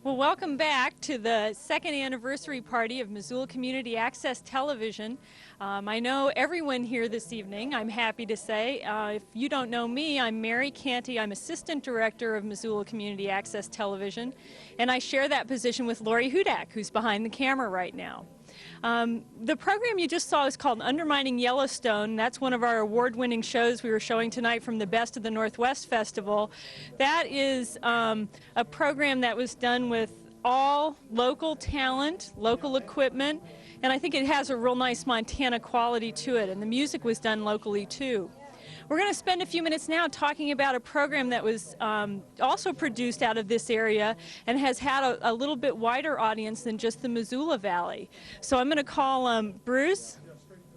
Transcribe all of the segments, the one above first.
Well, welcome back to the second anniversary party of Missoula Community Access Television. I know everyone here this evening, I'm happy to say. If you don't know me, I'm Mary Canty. I'm Assistant Director of Missoula Community Access Television, and I share that position with Lori Hudak, who's behind the camera right now. The program you just saw is called Undermining Yellowstone. That's one of our award-winning shows we were showing tonight from the Best of the Northwest Festival. That is a program that was done with all local talent, local equipment, and I think it has a real nice Montana quality to it, and the music was done locally too. We're going to spend a few minutes now talking about a program that was also produced out of this area and has had a little bit wider audience than just the Missoula Valley. So I'm going to call Bruce.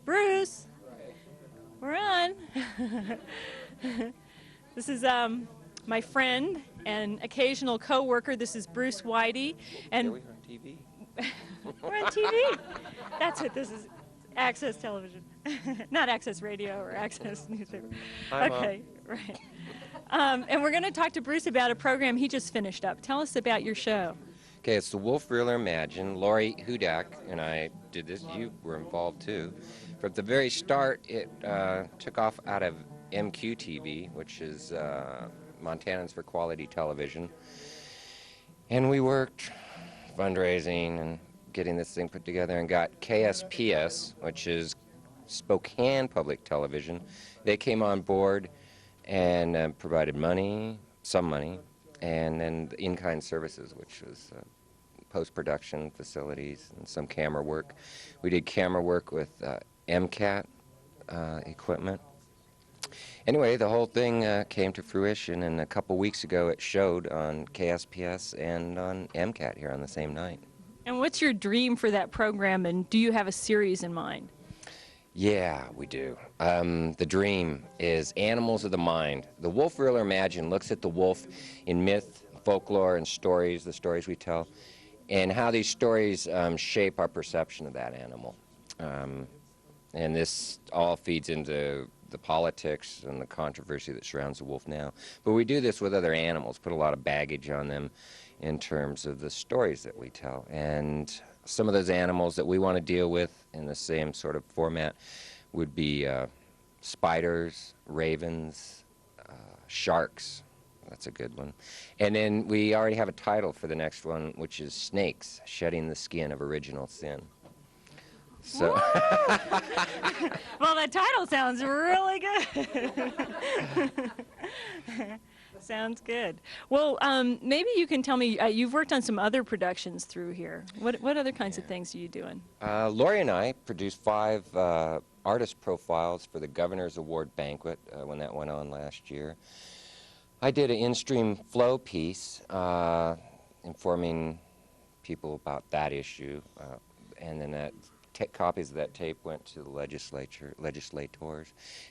Bruce, we're on. This is my friend and occasional co-worker. This is Bruce Whitey. And we're on TV. We're on TV. That's what this is. Access television, not Access radio or Access newspaper. Hi, okay, Mom. Right. And we're going to talk to Bruce about a program he just finished up. Tell us about your show. Okay, it's the Wolf Reeler Imagine. Lori Hudak and I did this. You were involved too. From the very start, it took off out of MQTV, which is Montanans for Quality Television. And we worked fundraising and getting this thing put together, and got KSPS, which is Spokane Public Television. They came on board and provided money, some money, and then the in-kind services, which was post-production facilities and some camera work. We did camera work with MCAT equipment. Anyway, the whole thing came to fruition, and a couple weeks ago it showed on KSPS and on MCAT here on the same night. And what's your dream for that program, and do you have a series in mind? Yeah, we do. The dream is animals of the mind. The Wolf Reeler Imagine looks at the wolf in myth, folklore, and stories, the stories we tell, and how these stories shape our perception of that animal. And this all feeds into the politics and the controversy that surrounds the wolf now. But we do this with other animals, put a lot of baggage on them in terms of the stories that we tell. And some of those animals that we want to deal with in the same sort of format would be spiders, ravens, sharks. That's a good one. And then we already have a title for the next one, which is Snakes, Shedding the Skin of Original Sin. So well, that title sounds really good. Sounds good. Well, maybe you can tell me, you've worked on some other productions through here. What other kinds of things are you doing? Lori and I produced 5 artist profiles for the Governor's Award Banquet when that went on last year. I did an in-stream flow piece informing people about that issue, and then that copies of that tape went to the legislators.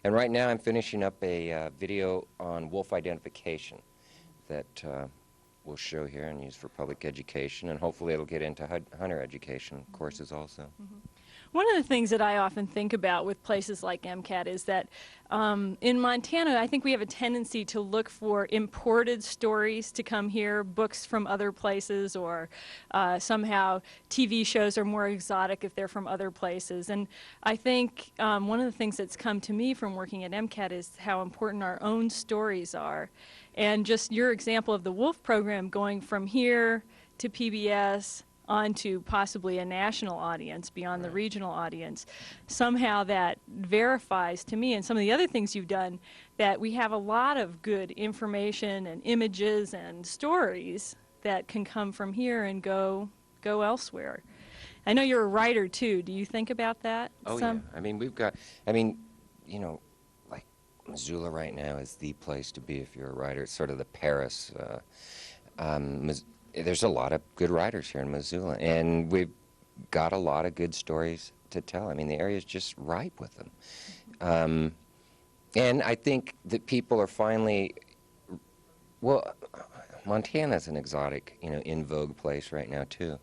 And right now I'm finishing up a video on wolf identification that we'll show here and use for public education, and hopefully it'll get into hunter education courses also. Mm-hmm. One of the things that I often think about with places like MCAT is that in Montana, I think we have a tendency to look for imported stories to come here, books from other places, or somehow TV shows are more exotic if they're from other places. And I think one of the things that's come to me from working at MCAT is how important our own stories are. And just your example of the Wolf program going from here to PBS onto possibly a national audience beyond the regional audience, somehow that verifies to me, and some of the other things you've done, that we have a lot of good information and images and stories that can come from here and go elsewhere. I know you're a writer too. Do you think about that? Oh yeah. I mean, you know, like Missoula right now is the place to be if you're a writer. It's sort of the Paris. There's a lot of good writers here in Missoula, and we've got a lot of good stories to tell. I mean, the area is just ripe with them. And I think that people are finally, well, Montana's an exotic, in vogue place right now, too.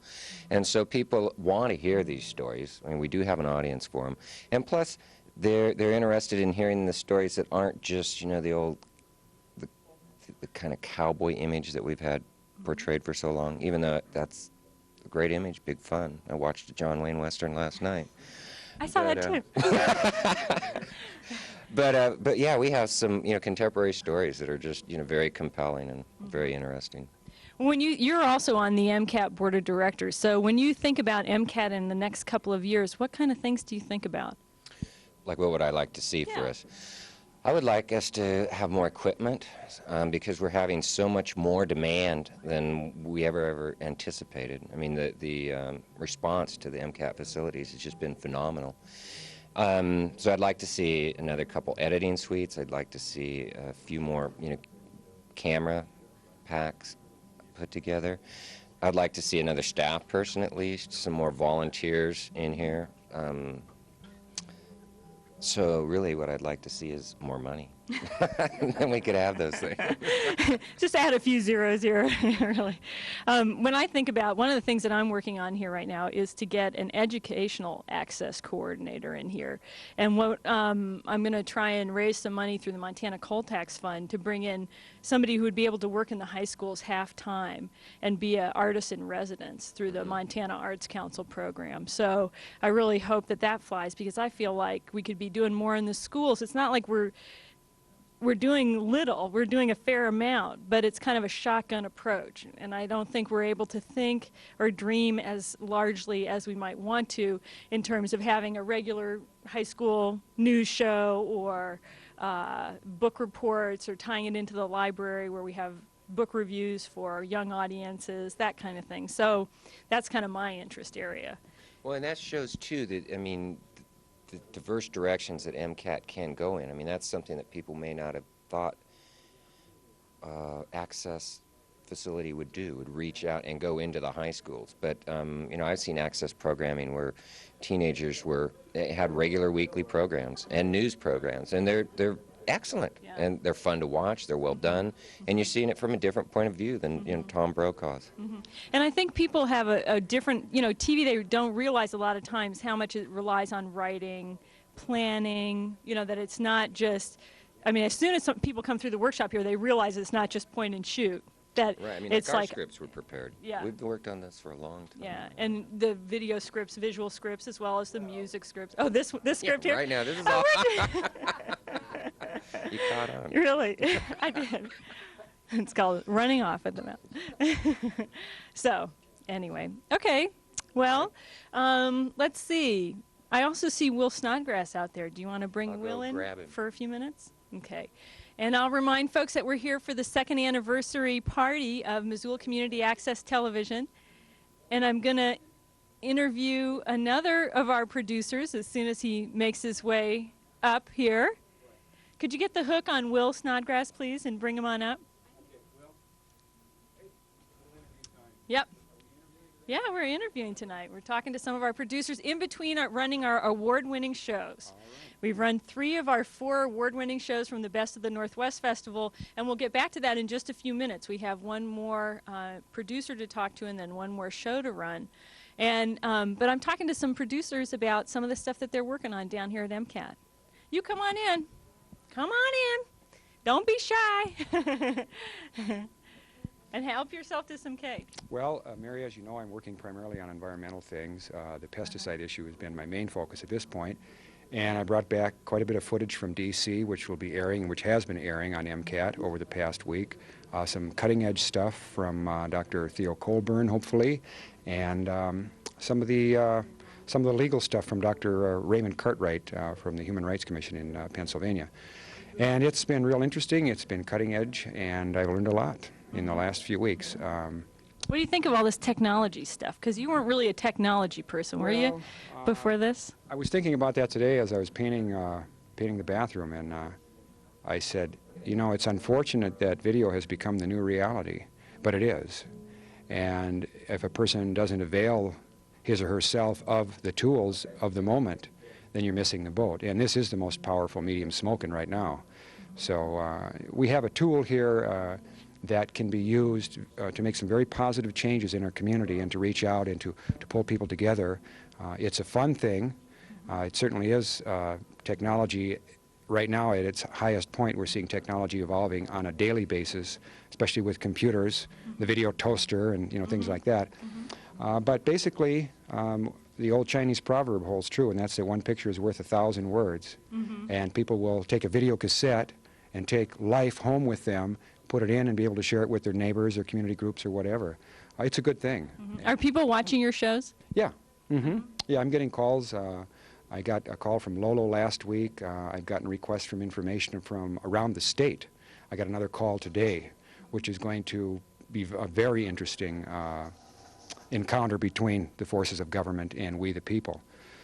And so people want to hear these stories. I mean, we do have an audience for them. And plus, they're interested in hearing the stories that aren't just, the kind of cowboy image that we've had portrayed for so long, even though that's a great image, big fun. I watched a John Wayne Western last night. I saw that too. But yeah, we have some, contemporary stories that are just, very compelling and very interesting. When you're also on the MCAT board of directors, so when you think about MCAT in the next couple of years, what kind of things do you think about? Like, what would I like to see for us? I would like us to have more equipment because we're having so much more demand than we ever anticipated. I mean, the response to the MCAT facilities has just been phenomenal. So I'd like to see another couple editing suites. I'd like to see a few more, camera packs put together. I'd like to see another staff person at least, some more volunteers in here. So really what I'd like to see is more money. Then we could have those things. Just add a few zeros here, really. When I think about, one of the things that I'm working on here right now is to get an educational access coordinator in here. And what I'm going to try and raise some money through the Montana Coal Tax Fund to bring in somebody who would be able to work in the high schools half-time and be an artist in residence through the Montana Arts Council program. So I really hope that that flies, because I feel like we could be doing more in the schools. It's not like we're doing little, we're doing a fair amount, but it's kind of a shotgun approach. And I don't think we're able to think or dream as largely as we might want to in terms of having a regular high school news show or book reports, or tying it into the library where we have book reviews for young audiences, that kind of thing. So that's kind of my interest area. Well, and that shows too that, I mean, the diverse directions that MCAT can go in. I mean, that's something that people may not have thought access facility would do, would reach out and go into the high schools. But, I've seen access programming where teenagers had regular weekly programs and news programs, and they're excellent, and they're fun to watch, they're well done, and you're seeing it from a different point of view than Tom Brokaw's. And I think people have a different, TV, they don't realize a lot of times how much it relies on writing, planning, that it's not just, I mean, as soon as some people come through the workshop here, they realize it's not just point and shoot. That right, I mean, it's our scripts were prepared. Yeah. We've worked on this for a long time. Yeah, and the video scripts, visual scripts, as well as the music scripts. Oh, this script here? Right now, this is all. You caught on. Really? I did. It's called running off at the mouth. So, anyway. Okay. Well, let's see. I also see Will Snodgrass out there. Do you want to bring Will in for a few minutes? Okay. And I'll remind folks that we're here for the 2nd anniversary party of Missoula Community Access Television. And I'm going to interview another of our producers as soon as he makes his way up here. Could you get the hook on Will Snodgrass, please, and bring him on up? Yep. Yeah, we're interviewing tonight. We're talking to some of our producers in between running our award-winning shows. We've run 3 of our 4 award-winning shows from the Best of the Northwest Festival, and we'll get back to that in just a few minutes. We have one more producer to talk to and then one more show to run. And but I'm talking to some producers about some of the stuff that they're working on down here at MCAT. You come on in. Come on in. Don't be shy. And help yourself to some cake. Well, Mary, as you know, I'm working primarily on environmental things. The pesticide issue has been my main focus at this point. And I brought back quite a bit of footage from D.C., which has been airing on MCAT over the past week. Some cutting-edge stuff from Dr. Theo Colburn, hopefully, and some of the legal stuff from Dr. Raymond Cartwright from the Human Rights Commission in Pennsylvania. And it's been real interesting. It's been cutting edge, and I learned a lot in the last few weeks. What do you think of all this technology stuff? Because you weren't really a technology person, were you, before this? I was thinking about that today as I was painting the bathroom, and I said, it's unfortunate that video has become the new reality, but it is. And if a person doesn't avail his or herself of the tools of the moment, then you're missing the boat. And this is the most powerful medium smoking right now. So we have a tool here that can be used to make some very positive changes in our community and to reach out and to pull people together. It's a fun thing. It certainly is. Technology right now at its highest point, we're seeing technology evolving on a daily basis, especially with computers, the video toaster, and things like that. But basically, the old Chinese proverb holds true, and that's that one picture is worth 1,000 words. And people will take a video cassette and take life home with them, put it in, and be able to share it with their neighbors or community groups or whatever. It's a good thing. Are people watching your shows? Yeah. Yeah, I'm getting calls. I got a call from Lolo last week. I've gotten requests from information from around the state. I got another call today, which is going to be a very interesting encounter between the forces of government and we the people.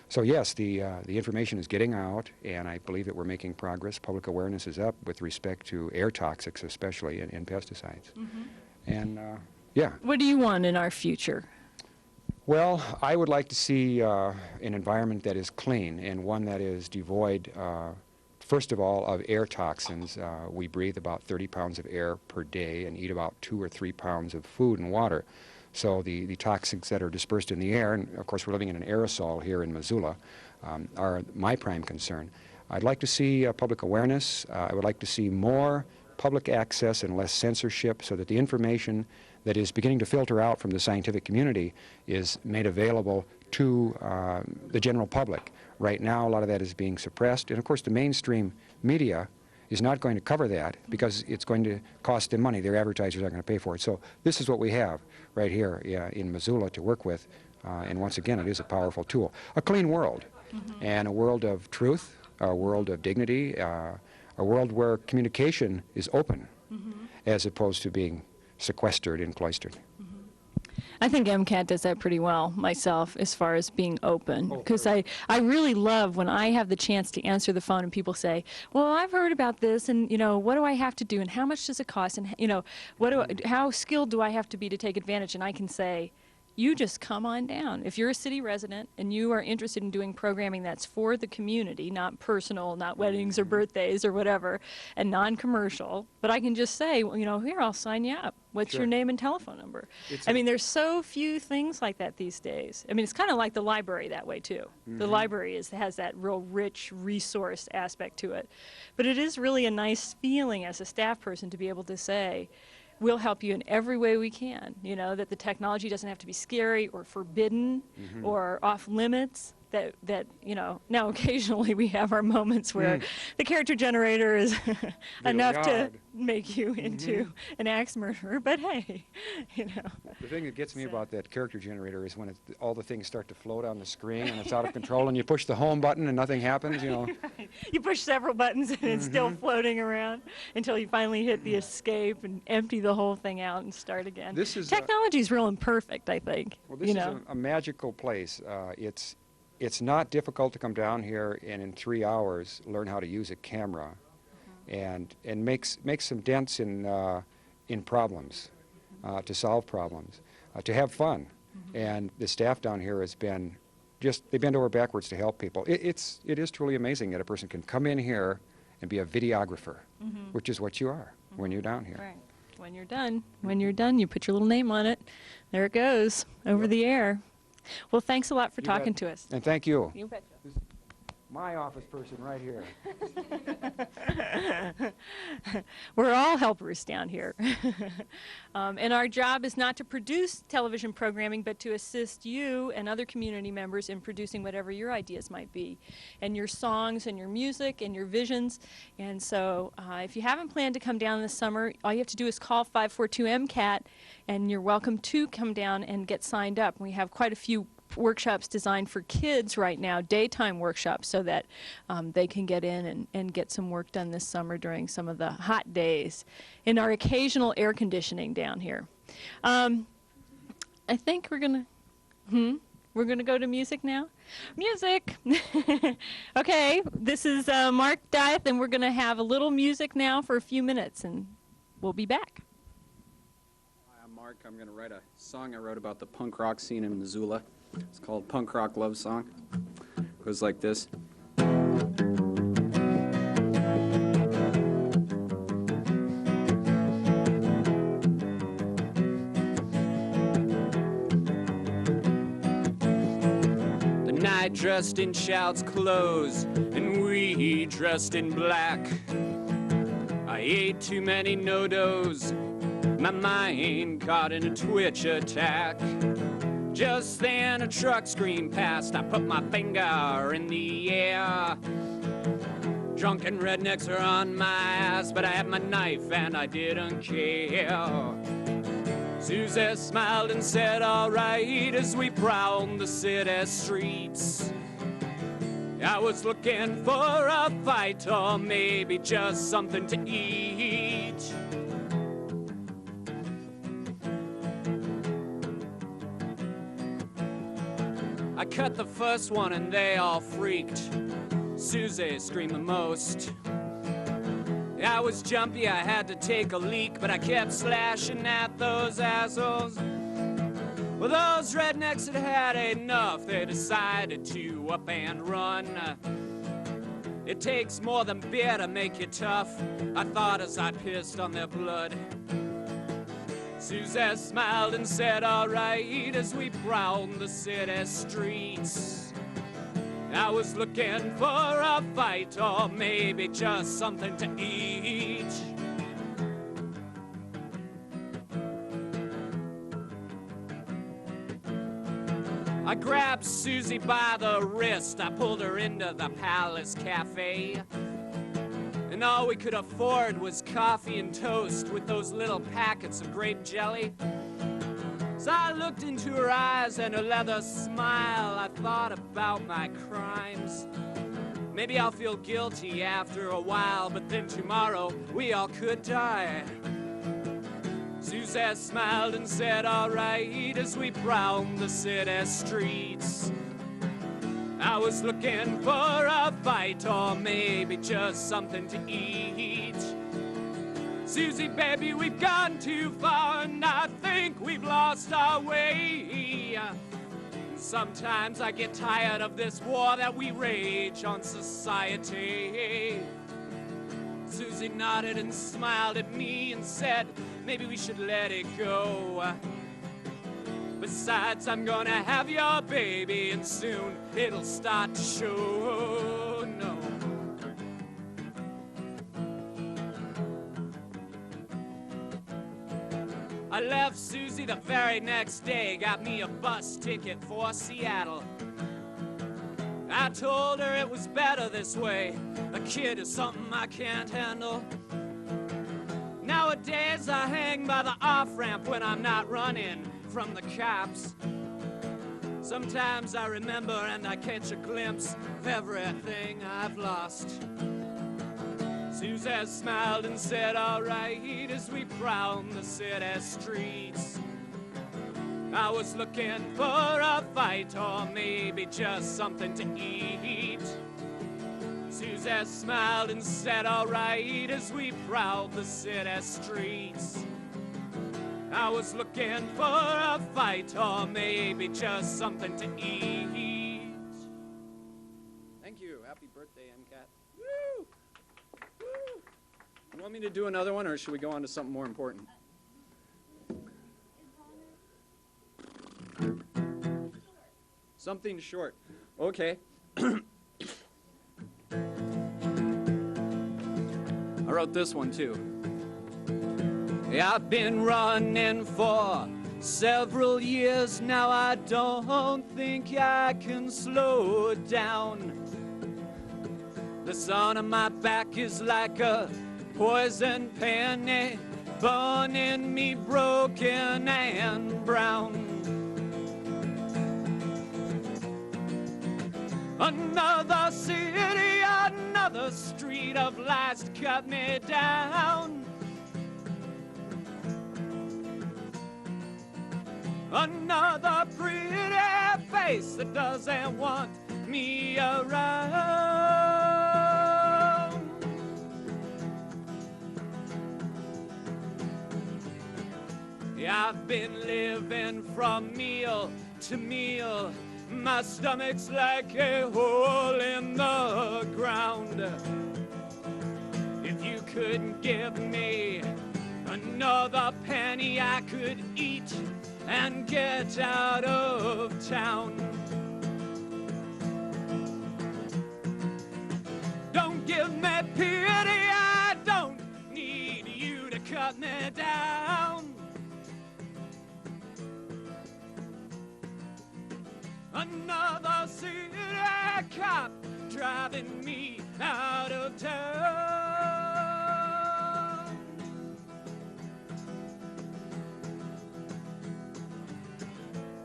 So yes, the information is getting out, and I believe that we're making progress. Public awareness is up with respect to air toxics, especially, and pesticides. And yeah. What do you want in our future? Well, I would like to see an environment that is clean and one that is devoid, first of all, of air toxins. We breathe about 30 pounds of air per day and eat about 2 or 3 pounds of food and water. So the toxins that are dispersed in the air, and of course we're living in an aerosol here in Missoula, are my prime concern. I'd like to see public awareness. I would like to see more public access and less censorship so that the information that is beginning to filter out from the scientific community is made available to the general public. Right now, a lot of that is being suppressed, and of course the mainstream media is not going to cover that because it's going to cost them money. Their advertisers aren't going to pay for it. So this is what we have right here in Missoula to work with, and once again, it is a powerful tool. A clean world, and a world of truth, a world of dignity, a world where communication is open as opposed to being sequestered and cloistered. I think MCAT does that pretty well myself as far as being open, because I really love when I have the chance to answer the phone and people say, well, I've heard about this, and what do I have to do, and how much does it cost, and how skilled do I have to be to take advantage? And I can say, you just come on down. If you're a city resident and you are interested in doing programming that's for the community, not personal, not weddings or birthdays or whatever, and non-commercial, but I can just say, well, here, I'll sign you up. What's your name and telephone number? I mean, there's so few things like that these days. I mean, it's kind of like the library that way, too. The library has that real rich resource aspect to it. But it is really a nice feeling as a staff person to be able to say, we'll help you in every way we can, that the technology doesn't have to be scary or forbidden or off limits, that now occasionally we have our moments where the character generator is enough to make you into an axe murderer, but hey, The thing that gets me about that character generator is when all the things start to float on the screen and it's out of control and you push the home button and nothing happens, Right. You push several buttons and it's still floating around until you finally hit the escape and empty the whole thing out and start again. Technology is real imperfect, I think. Well, this is a magical place. It's not difficult to come down here and in 3 hours learn how to use a camera and make some dents in problems, to solve problems, to have fun. And the staff down here has been they bend over backwards to help people. It is truly amazing that a person can come in here and be a videographer, which is what you are when you're down here. Right. When you're done, you put your little name on it. There it goes, over the air. Well, thanks a lot for talking to us. And thank you. You betcha. My office person right here. We're all helpers down here. And our job is not to produce television programming, but to assist you and other community members in producing whatever your ideas might be, and your songs and your music and your visions. And so if you haven't planned to come down this summer, all you have to do is call 542-MCAT, and you're welcome to come down and get signed up. We have quite a few workshops designed for kids right now, daytime workshops, so that they can get in and get some work done this summer during some of the hot days in our occasional air conditioning down here. I think we're gonna go to music now. Music. Okay, this is Mark Dieth, and we're gonna have a little music now for a few minutes, and we'll be back. Hi, I'm Mark. I'm going to write a song I wrote about the punk rock scene in Missoula. It's called Punk Rock Love Song. It goes like this. The night dressed in child's clothes, and we dressed in black. I ate too many no-dos, my mind caught in a twitch attack. Just then a truck screamed past, I put my finger in the air. Drunken rednecks are on my ass, but I had my knife and I didn't care. Susie smiled and said, all right, as we prowled the city streets. I was looking for a fight or maybe just something to eat. I cut the first one and they all freaked. Susie screamed the most. I was jumpy, I had to take a leak, but I kept slashing at those assholes. Well, those rednecks had had enough. They decided to up and run. It takes more than beer to make you tough, I thought as I pissed on their blood. Susie smiled and said, all right, as we prowled the city streets. I was looking for a fight or maybe just something to eat. I grabbed Susie by the wrist, I pulled her into the Palace Cafe. And all we could afford was coffee and toast with those little packets of grape jelly. So I looked into her eyes and her leather smile. I thought about my crimes. Maybe I'll feel guilty after a while, but then tomorrow we all could die. Susie smiled and said, all right, as we prowled the city streets. I was looking for a fight or maybe just something to eat. Susie, baby, we've gone too far and I think we've lost our way. Sometimes I get tired of this war that we rage on society. Susie nodded and smiled at me and said, maybe we should let it go. Besides, I'm gonna have your baby and soon it'll start to show. No. I left Susie the very next day, got me a bus ticket for Seattle. I told her it was better this way. A kid is something I can't handle. Nowadays I hang by the off-ramp when I'm not running from the cops. Sometimes I remember and I catch a glimpse of everything I've lost. Susie smiled and said, all right, as we prowled the city streets. I was looking for a fight or maybe just something to eat. Susie smiled and said, all right, as we prowled the city streets. I was looking for a fight or maybe just something to eat. Thank you. Happy birthday, MCAT. Woo! Woo! You want me to do another one or should we go on to something more important? Something short. Okay. I wrote this one too. I've been running for several years now. I don't think I can slow down. The sun on my back is like a poison penny, burning me broken and brown. Another city, another street of lies cut me down. Another pretty face that doesn't want me around. I've been living from meal to meal. My stomach's like a hole in the ground. If you couldn't give me another penny, I could eat and get out of town. Give me pity, I don't need you to cut me down. Another city cop driving me out of town.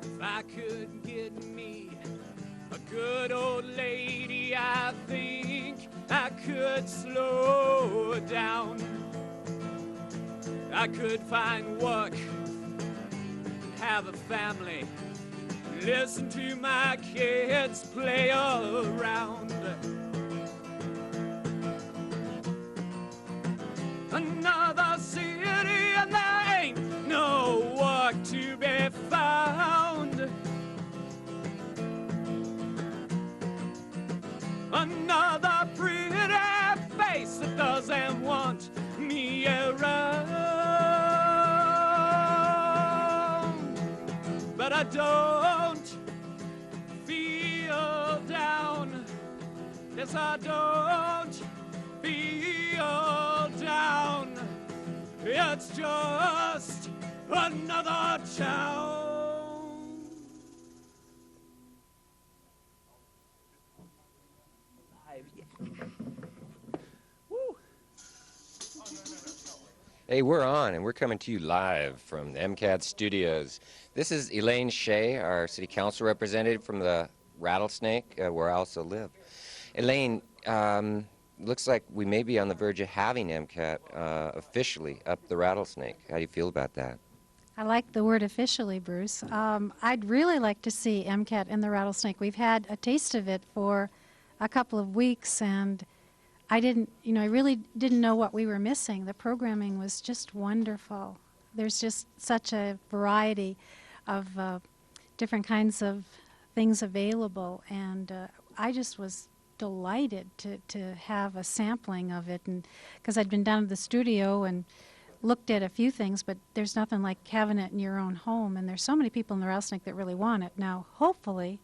If I could get me a good old lady, I think I could slow down. I could find work, have a family, listen to my kids play around. Another city and there ain't no work to be found. Another pretty face that doesn't want me around. But I don't feel down. Yes, I don't feel down. It's just another town. Hey, we're on, and we're coming to you live from the MCAT studios. This is Elaine Shea, our city council representative from the Rattlesnake, where I also live. Elaine, looks like we may be on the verge of having MCAT officially up the Rattlesnake. How do you feel about that? I like the word officially, Bruce. I'd really like to see MCAT in the Rattlesnake. We've had a taste of it for a couple of weeks, and I really didn't know what we were missing. The programming was just wonderful. There's just such a variety of different kinds of things available, and I just was delighted to have a sampling of it, and because I'd been down to the studio and looked at a few things, but there's nothing like having it in your own home, and there's so many people in the Rattlesnake that really want it. Now, hopefully,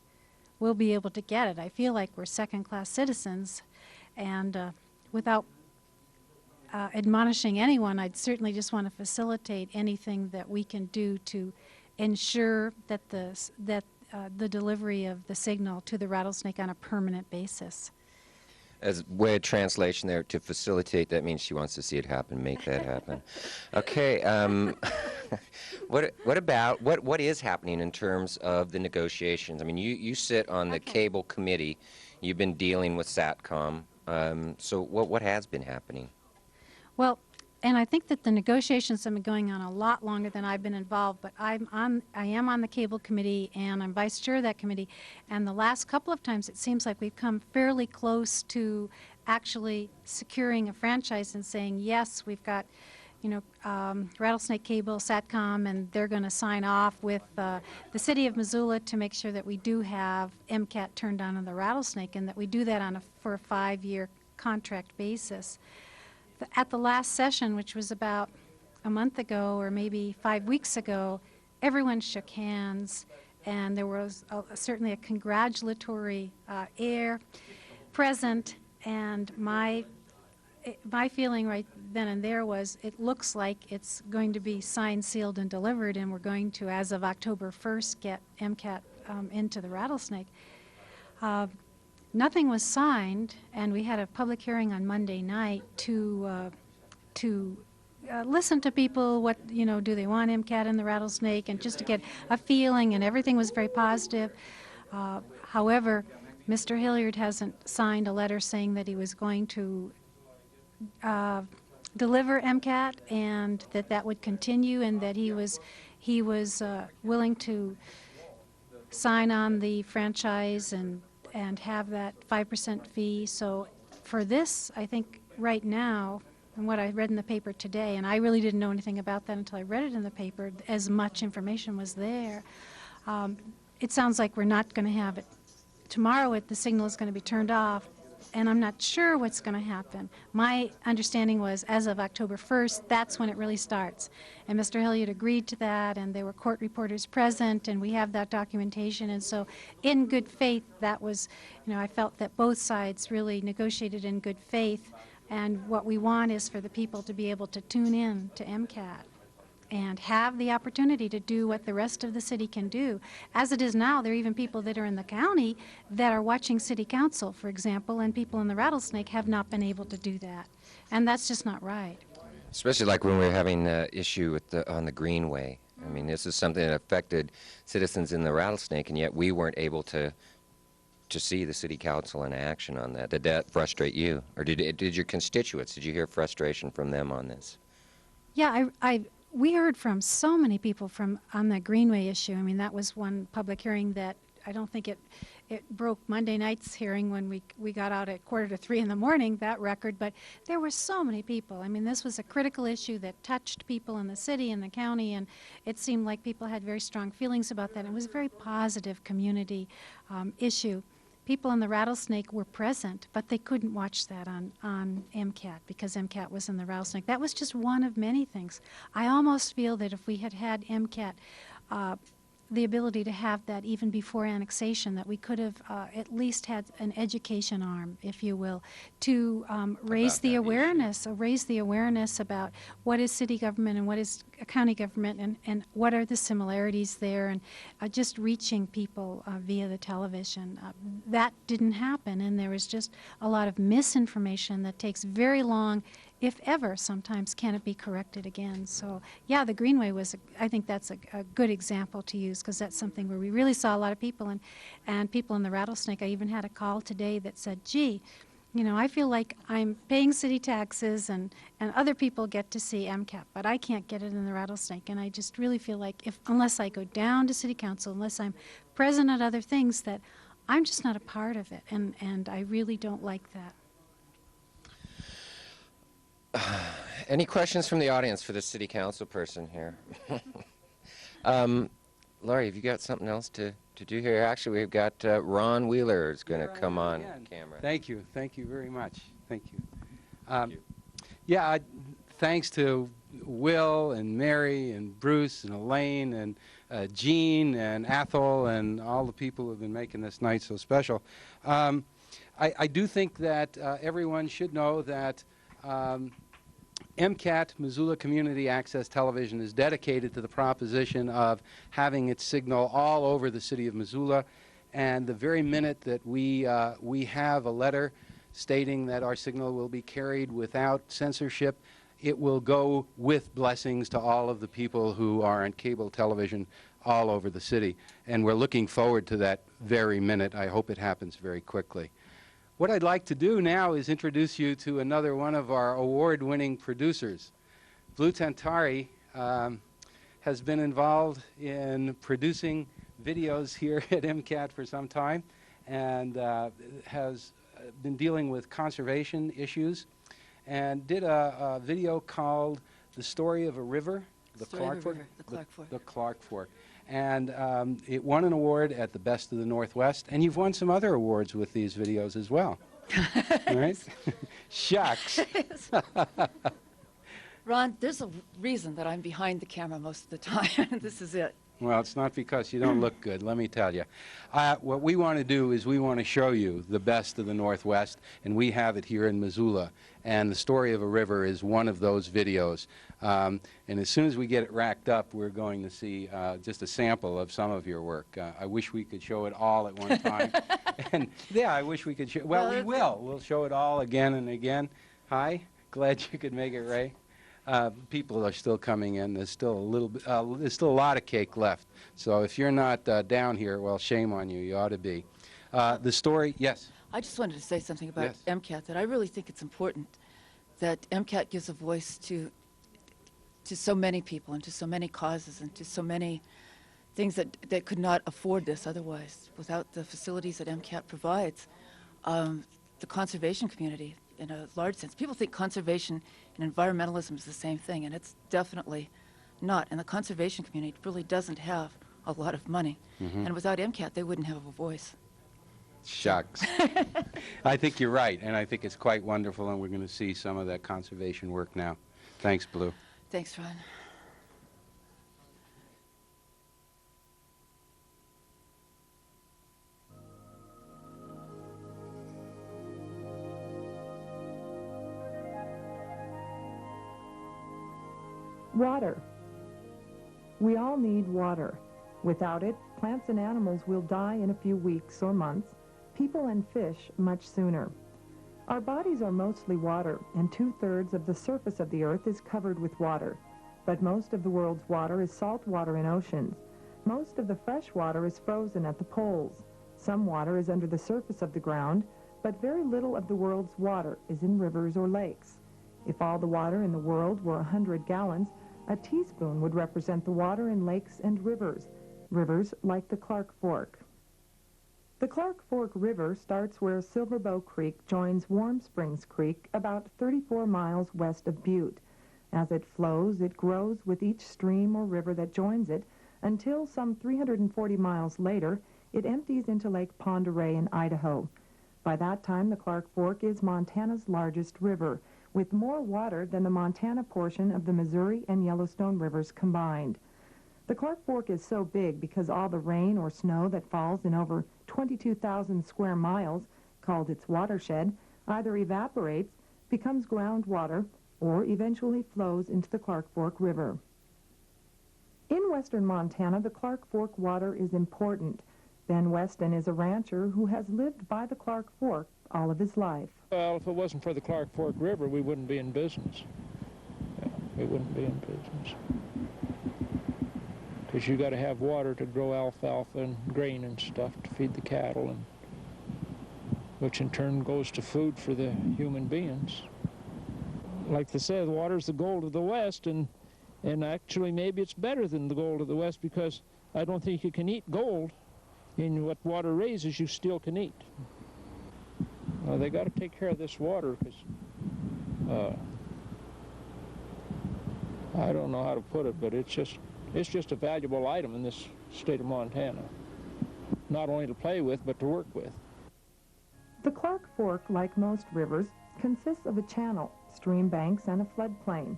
we'll be able to get it. I feel like we're second-class citizens, and without admonishing anyone, I'd certainly just want to facilitate anything that we can do to ensure that the delivery of the signal to the Rattlesnake on a permanent basis. As a way of translation there, to facilitate, that means she wants to see it happen, make that happen. Okay, what is happening in terms of the negotiations? I mean, you sit on the cable committee. You've been dealing with SATCOM. So what has been happening? Well, and I think that the negotiations have been going on a lot longer than I've been involved, but I am on the cable committee, and I'm vice chair of that committee, and the last couple of times it seems like we've come fairly close to actually securing a franchise and saying, yes, we've got, Rattlesnake Cable, SATCOM, and they're going to sign off with the city of Missoula to make sure that we do have MCAT turned on the Rattlesnake, and that we do that for a 5-year contract basis. At the last session, which was about a month ago or maybe 5 weeks ago, everyone shook hands, and there was certainly a congratulatory air present, and my feeling right then and there was, it looks like it's going to be signed, sealed, and delivered, and we're going to, as of October 1st, get MCAT into the Rattlesnake. Nothing was signed, and we had a public hearing on Monday night to listen to people, do they want MCAT in the Rattlesnake, and just to get a feeling, and everything was very positive. However, Mr. Hilliard hasn't signed a letter saying that he was going to deliver MCAT, and that would continue, and that he was willing to sign on the franchise and have that 5% fee. So for this, I think right now, and what I read in the paper today, and I really didn't know anything about that until I read it in the paper, as much information was there. It sounds like we're not going to have it tomorrow. The signal is going to be turned off, and I'm not sure what's going to happen. My understanding was as of October 1st, that's when it really starts. And Mr. Hilliard agreed to that, and there were court reporters present, and we have that documentation. And so in good faith, that was, I felt that both sides really negotiated in good faith. And what we want is for the people to be able to tune in to MCAT and have the opportunity to do what the rest of the city can do. As it is now, there are even people that are in the county that are watching city council, for example, and people in the Rattlesnake have not been able to do that. And that's just not right. Especially like when we were having the issue with on the Greenway. I mean, this is something that affected citizens in the Rattlesnake, and yet we weren't able to see the city council in action on that. Did that frustrate you? Or did your constituents, did you hear frustration from them on this? Yeah, we heard from so many people on the Greenway issue. I mean, that was one public hearing that I don't think it broke Monday night's hearing when we got out at 2:45 in the morning, that record, but there were so many people. I mean, this was a critical issue that touched people in the city and the county, and it seemed like people had very strong feelings about that. It was a very positive community issue. People in the Rattlesnake were present, but they couldn't watch that on MCAT because MCAT was in the Rattlesnake. That was just one of many things. I almost feel that if we had MCAT, the ability to have that even before annexation, that we could have at least had an education arm, if you will, to raise the awareness about what is city government and what is county government, and what are the similarities there, and just reaching people via the television. That didn't happen, and there was just a lot of misinformation that takes very long, if ever, sometimes can it be corrected again. So yeah, the Greenway was, I think that's a good example to use, because that's something where we really saw a lot of people, and people in the Rattlesnake. I even had a call today that said, gee, I feel like I'm paying city taxes and other people get to see MCAT, but I can't get it in the Rattlesnake. And I just really feel like unless I go down to city council, unless I'm present at other things, that I'm just not a part of it, and I really don't like that. Any questions from the audience for the city council person here? Laurie, have you got something else to do here? Actually, we've got Ron Wheeler is going to come on camera. Thank you very much. Thank you. Yeah, thanks to Will and Mary and Bruce and Elaine and Jean and Athol and all the people who have been making this night so special. I do think that everyone should know that MCAT, Missoula Community Access Television, is dedicated to the proposition of having its signal all over the city of Missoula. And the very minute that we have a letter stating that our signal will be carried without censorship, it will go with blessings to all of the people who are on cable television all over the city. And we're looking forward to that very minute. I hope it happens very quickly. What I'd like to do now is introduce you to another one of our award-winning producers. Blue Tantari has been involved in producing videos here at MCAT for some time, and has been dealing with conservation issues, and did a video called The Story of a River, the Clark Fork. And it won an award at the Best of the Northwest, and you've won some other awards with these videos as well. Right? Shucks. Ron, there's a reason that I'm behind the camera most of the time. This is it. Well, it's not because you don't look good, let me tell you. What we want to do is we want to show you the best of the Northwest, and we have it here in Missoula. And The Story of a River is one of those videos. And as soon as we get it racked up, we're going to see just a sample of some of your work. I wish we could show it all at one time. And yeah, I wish we could show, well, we will. We'll show it all again and again. Hi, glad you could make it, Ray. People are still coming in. There's still a little bit, there's still a lot of cake left. So if you're not down here, well, shame on you. You ought to be. The story, yes. I just wanted to say something about MCAT, that I really think it's important that MCAT gives a voice to so many people and to so many causes and to so many things that could not afford this otherwise. Without the facilities that MCAT provides, the conservation community, in a large sense, people think conservation and environmentalism is the same thing, and it's definitely not. And the conservation community really doesn't have a lot of money. And without MCAT, they wouldn't have a voice. Shucks. I think you're right, and I think it's quite wonderful, and we're going to see some of that conservation work now. Thanks, Blue. Thanks, Ron. Water. We all need water. Without it, plants and animals will die in a few weeks or months, people and fish much sooner. Our bodies are mostly water, and 2/3 of the surface of the earth is covered with water. But most of the world's water is salt water in oceans. Most of the fresh water is frozen at the poles. Some water is under the surface of the ground, but very little of the world's water is in rivers or lakes. If all the water in the world were 100 gallons, a teaspoon would represent the water in lakes and rivers like the Clark Fork. The Clark Fork River starts where Silverbow Creek joins Warm Springs Creek about 34 miles west of Butte. As it flows, it grows with each stream or river that joins it until some 340 miles later, it empties into Lake Pend Oreille in Idaho. By that time, the Clark Fork is Montana's largest river, with more water than the Montana portion of the Missouri and Yellowstone rivers combined. The Clark Fork is so big because all the rain or snow that falls in over 22,000 square miles, called its watershed, either evaporates, becomes groundwater, or eventually flows into the Clark Fork River. In western Montana, the Clark Fork water is important. Ben Weston is a rancher who has lived by the Clark Fork all of his life. Well, if it wasn't for the Clark Fork River, we wouldn't be in business. Yeah, we wouldn't be in business. Because you got to have water to grow alfalfa and grain and stuff to feed the cattle, and which in turn goes to food for the human beings. Like they say, the water's the gold of the West, and actually maybe it's better than the gold of the West, because I don't think you can eat gold. In what water raises, you still can eat. They got to take care of this water, because I don't know how to put it, but it's just a valuable item in this state of Montana. Not only to play with, but to work with. The Clark Fork, like most rivers, consists of a channel, stream banks, and a floodplain.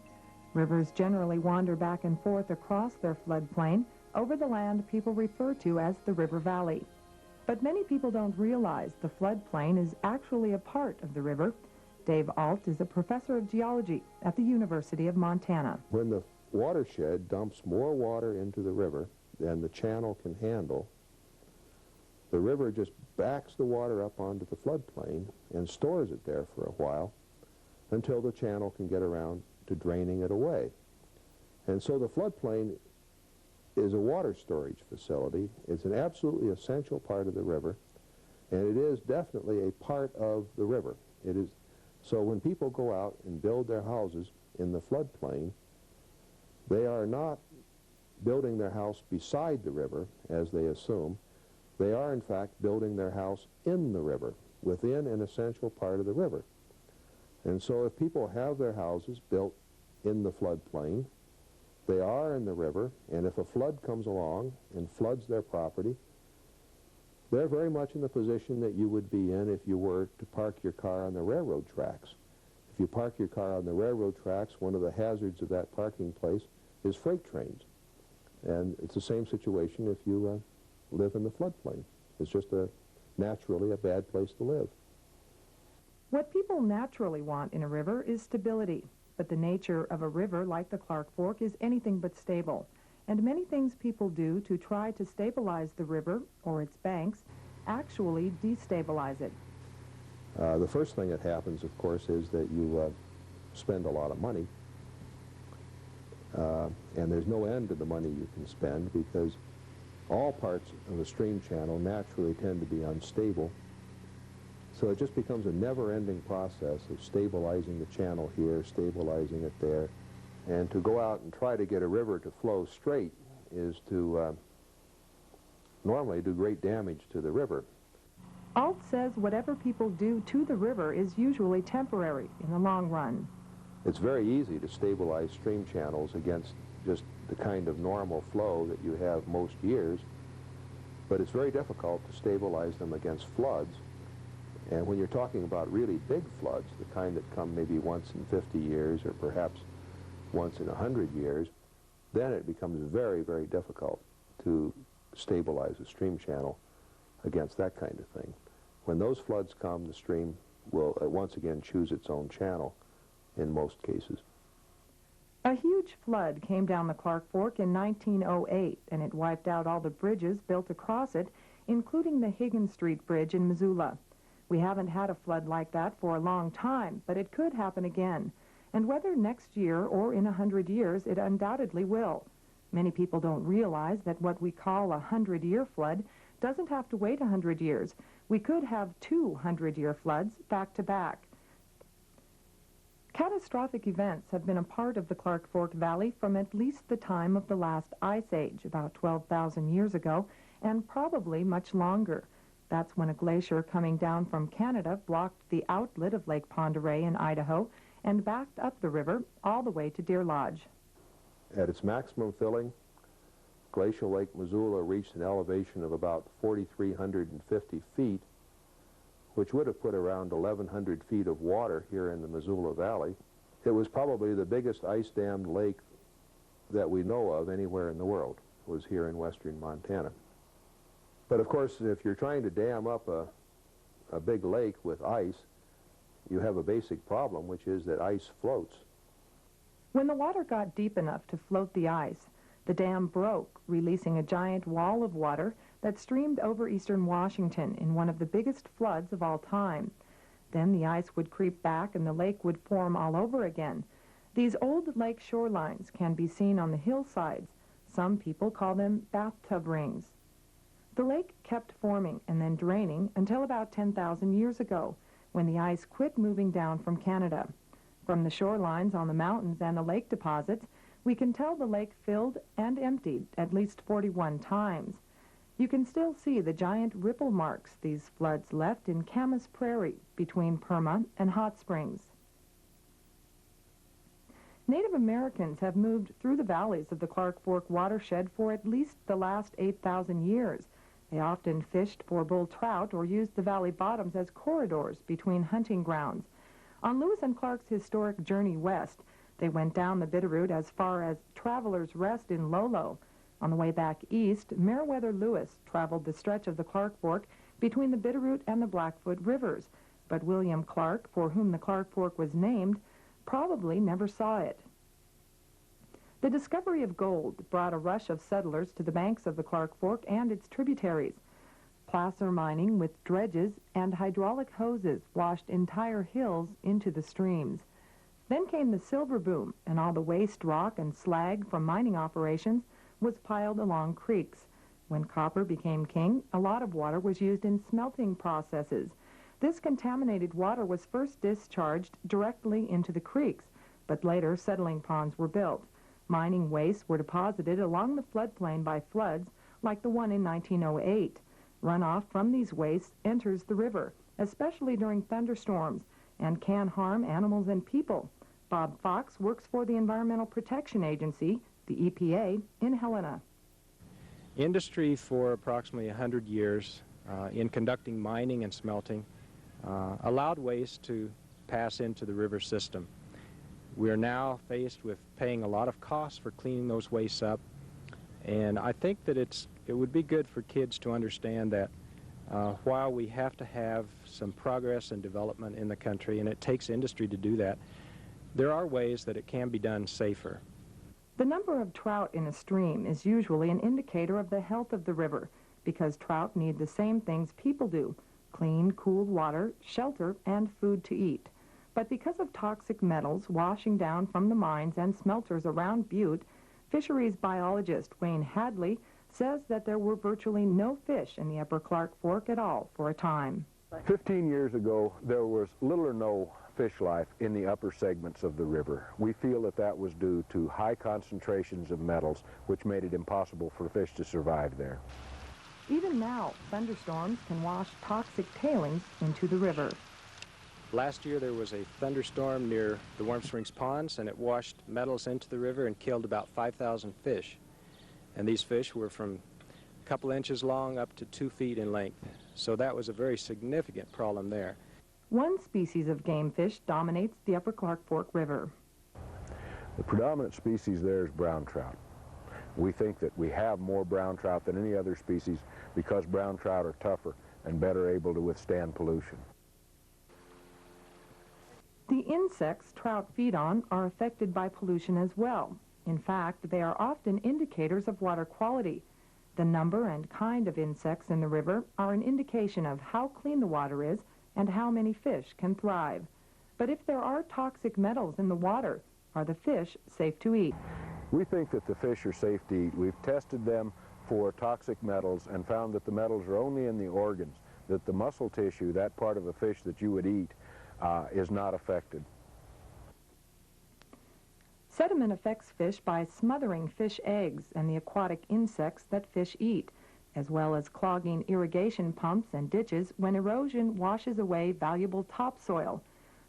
Rivers generally wander back and forth across their floodplain over the land people refer to as the river valley. But many people don't realize the floodplain is actually a part of the river. Dave Alt is a professor of geology at the University of Montana. When the watershed dumps more water into the river than the channel can handle, the river just backs the water up onto the floodplain and stores it there for a while until the channel can get around to draining it away. And so the floodplain is a water storage facility. It's an absolutely essential part of the river, and it is definitely a part of the river. It is. So when people go out and build their houses in the floodplain, they are not building their house beside the river, as they assume. They are, in fact, building their house in the river, within an essential part of the river. And so if people have their houses built in the floodplain, they are in the river, and if a flood comes along and floods their property, they're very much in the position that you would be in if you were to park your car on the railroad tracks. If you park your car on the railroad tracks, one of the hazards of that parking place is freight trains. And it's the same situation if you live in the floodplain. It's just naturally a bad place to live. What people naturally want in a river is stability. But the nature of a river like the Clark Fork is anything but stable. And many things people do to try to stabilize the river or its banks actually destabilize it. The first thing that happens, of course, is that you spend a lot of money. And there's no end to the money you can spend, because all parts of a stream channel naturally tend to be unstable. So it just becomes a never-ending process of stabilizing the channel here, stabilizing it there. And to go out and try to get a river to flow straight is to normally do great damage to the river. Alt says whatever people do to the river is usually temporary in the long run. It's very easy to stabilize stream channels against just the kind of normal flow that you have most years. but it's very difficult to stabilize them against floods. And when you're talking about really big floods, the kind that come maybe once in 50 years or perhaps once in 100 years, then it becomes very, very difficult to stabilize a stream channel against that kind of thing. When those floods come, the stream will once again choose its own channel in most cases. A huge flood came down the Clark Fork in 1908, and it wiped out all the bridges built across it, including the Higgins Street Bridge in Missoula. We haven't had a flood like that for a long time, but it could happen again. And whether next year or in 100 years, it undoubtedly will. Many people don't realize that what we call a 100-year flood doesn't have to wait 100 years. We could have 2 100-year floods back to back. Catastrophic events have been a part of the Clark Fork Valley from at least the time of the last ice age, about 12,000 years ago, and probably much longer. That's when a glacier coming down from Canada blocked the outlet of Lake Pend Oreille in Idaho and backed up the river all the way to Deer Lodge. At its maximum filling, glacial Lake Missoula reached an elevation of about 4,350 feet, which would have put around 1,100 feet of water here in the Missoula Valley. It was probably the biggest ice-dammed lake that we know of anywhere in the world, was here in western Montana. But of course, if you're trying to dam up a big lake with ice, you have a basic problem, which is that ice floats. When the water got deep enough to float the ice, the dam broke, releasing a giant wall of water that streamed over eastern Washington in one of the biggest floods of all time. Then the ice would creep back and the lake would form all over again. These old lake shorelines can be seen on the hillsides. Some people call them bathtub rings. The lake kept forming and then draining until about 10,000 years ago, when the ice quit moving down from Canada. From the shorelines on the mountains and the lake deposits, we can tell the lake filled and emptied at least 41 times. You can still see the giant ripple marks these floods left in Camas Prairie between Perma and Hot Springs. Native Americans have moved through the valleys of the Clark Fork watershed for at least the last 8,000 years. They often fished for bull trout or used the valley bottoms as corridors between hunting grounds. On Lewis and Clark's historic journey west, they went down the Bitterroot as far as Traveler's Rest in Lolo. On the way back east, Meriwether Lewis traveled the stretch of the Clark Fork between the Bitterroot and the Blackfoot rivers. But William Clark, for whom the Clark Fork was named, probably never saw it. The discovery of gold brought a rush of settlers to the banks of the Clark Fork and its tributaries. Placer mining with dredges and hydraulic hoses washed entire hills into the streams. Then came the silver boom, and all the waste rock and slag from mining operations was piled along creeks. When copper became king, a lot of water was used in smelting processes. This contaminated water was first discharged directly into the creeks, but later settling ponds were built. Mining wastes were deposited along the floodplain by floods like the one in 1908. Runoff from these wastes enters the river, especially during thunderstorms, and can harm animals and people. Bob Fox works for the Environmental Protection Agency, the EPA, in Helena. Industry for approximately 100 years in conducting mining and smelting allowed waste to pass into the river system. We are now faced with paying a lot of costs for cleaning those wastes up, and I think that it would be good for kids to understand that while we have to have some progress and development in the country, and it takes industry to do that, there are ways that it can be done safer. The number of trout in a stream is usually an indicator of the health of the river, because trout need the same things people do: clean, cool water, shelter, and food to eat. But because of toxic metals washing down from the mines and smelters around Butte, fisheries biologist Wayne Hadley says that there were virtually no fish in the upper Clark Fork at all for a time. 15 years ago, there was little or no fish life in the upper segments of the river. We feel that that was due to high concentrations of metals, which made it impossible for fish to survive there. Even now, thunderstorms can wash toxic tailings into the river. Last year there was a thunderstorm near the Warm Springs ponds, and it washed metals into the river and killed about 5,000 fish. And these fish were from couple inches long up to 2 feet in length. So that was a very significant problem there. One species of game fish dominates the upper Clark Fork River. The predominant species there is brown trout. We think that we have more brown trout than any other species because brown trout are tougher and better able to withstand pollution. The insects trout feed on are affected by pollution as well. In fact, they are often indicators of water quality. The number and kind of insects in the river are an indication of how clean the water is and how many fish can thrive. But if there are toxic metals in the water, are the fish safe to eat? We think that the fish are safe to eat. We've tested them for toxic metals and found that the metals are only in the organs, that the muscle tissue, that part of a fish that you would eat, is not affected. Sediment affects fish by smothering fish eggs and the aquatic insects that fish eat, as well as clogging irrigation pumps and ditches when erosion washes away valuable topsoil.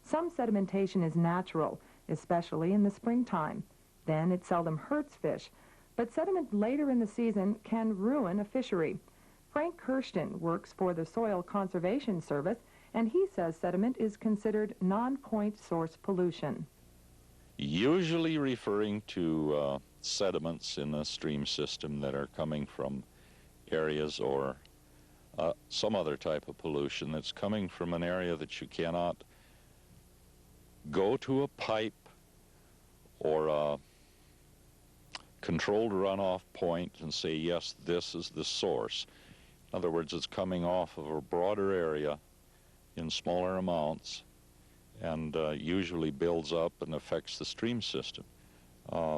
Some sedimentation is natural, especially in the springtime. Then it seldom hurts fish, but sediment later in the season can ruin a fishery. Frank Kirsten works for the Soil Conservation Service, and he says sediment is considered non-point source pollution. Usually referring to sediments in the stream system that are coming from areas or some other type of pollution that's coming from an area that you cannot go to a pipe or a controlled runoff point and say, yes, this is the source. In other words, it's coming off of a broader area in smaller amounts and usually builds up and affects the stream system.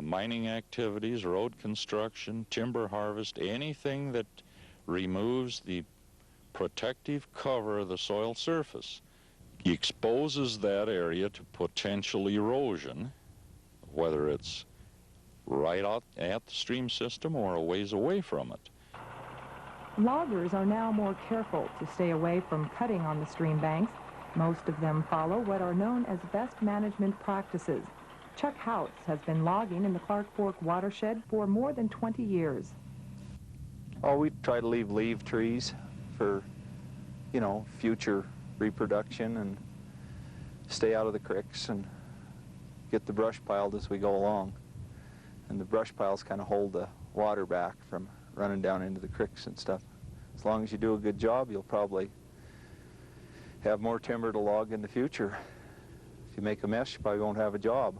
Mining activities, road construction, timber harvest, anything that removes the protective cover of the soil surface exposes that area to potential erosion, whether it's right out at the stream system or a ways away from it. Loggers are now more careful to stay away from cutting on the stream banks. Most of them follow what are known as best management practices. Chuck Houts has been logging in the Clark Fork watershed for more than 20 years. Oh, we try to leave trees for, you know, future reproduction and stay out of the creeks and get the brush piled as we go along. And the brush piles kind of hold the water back from running down into the creeks and stuff. As long as you do a good job, you'll probably have more timber to log in the future. If you make a mess, you probably won't have a job.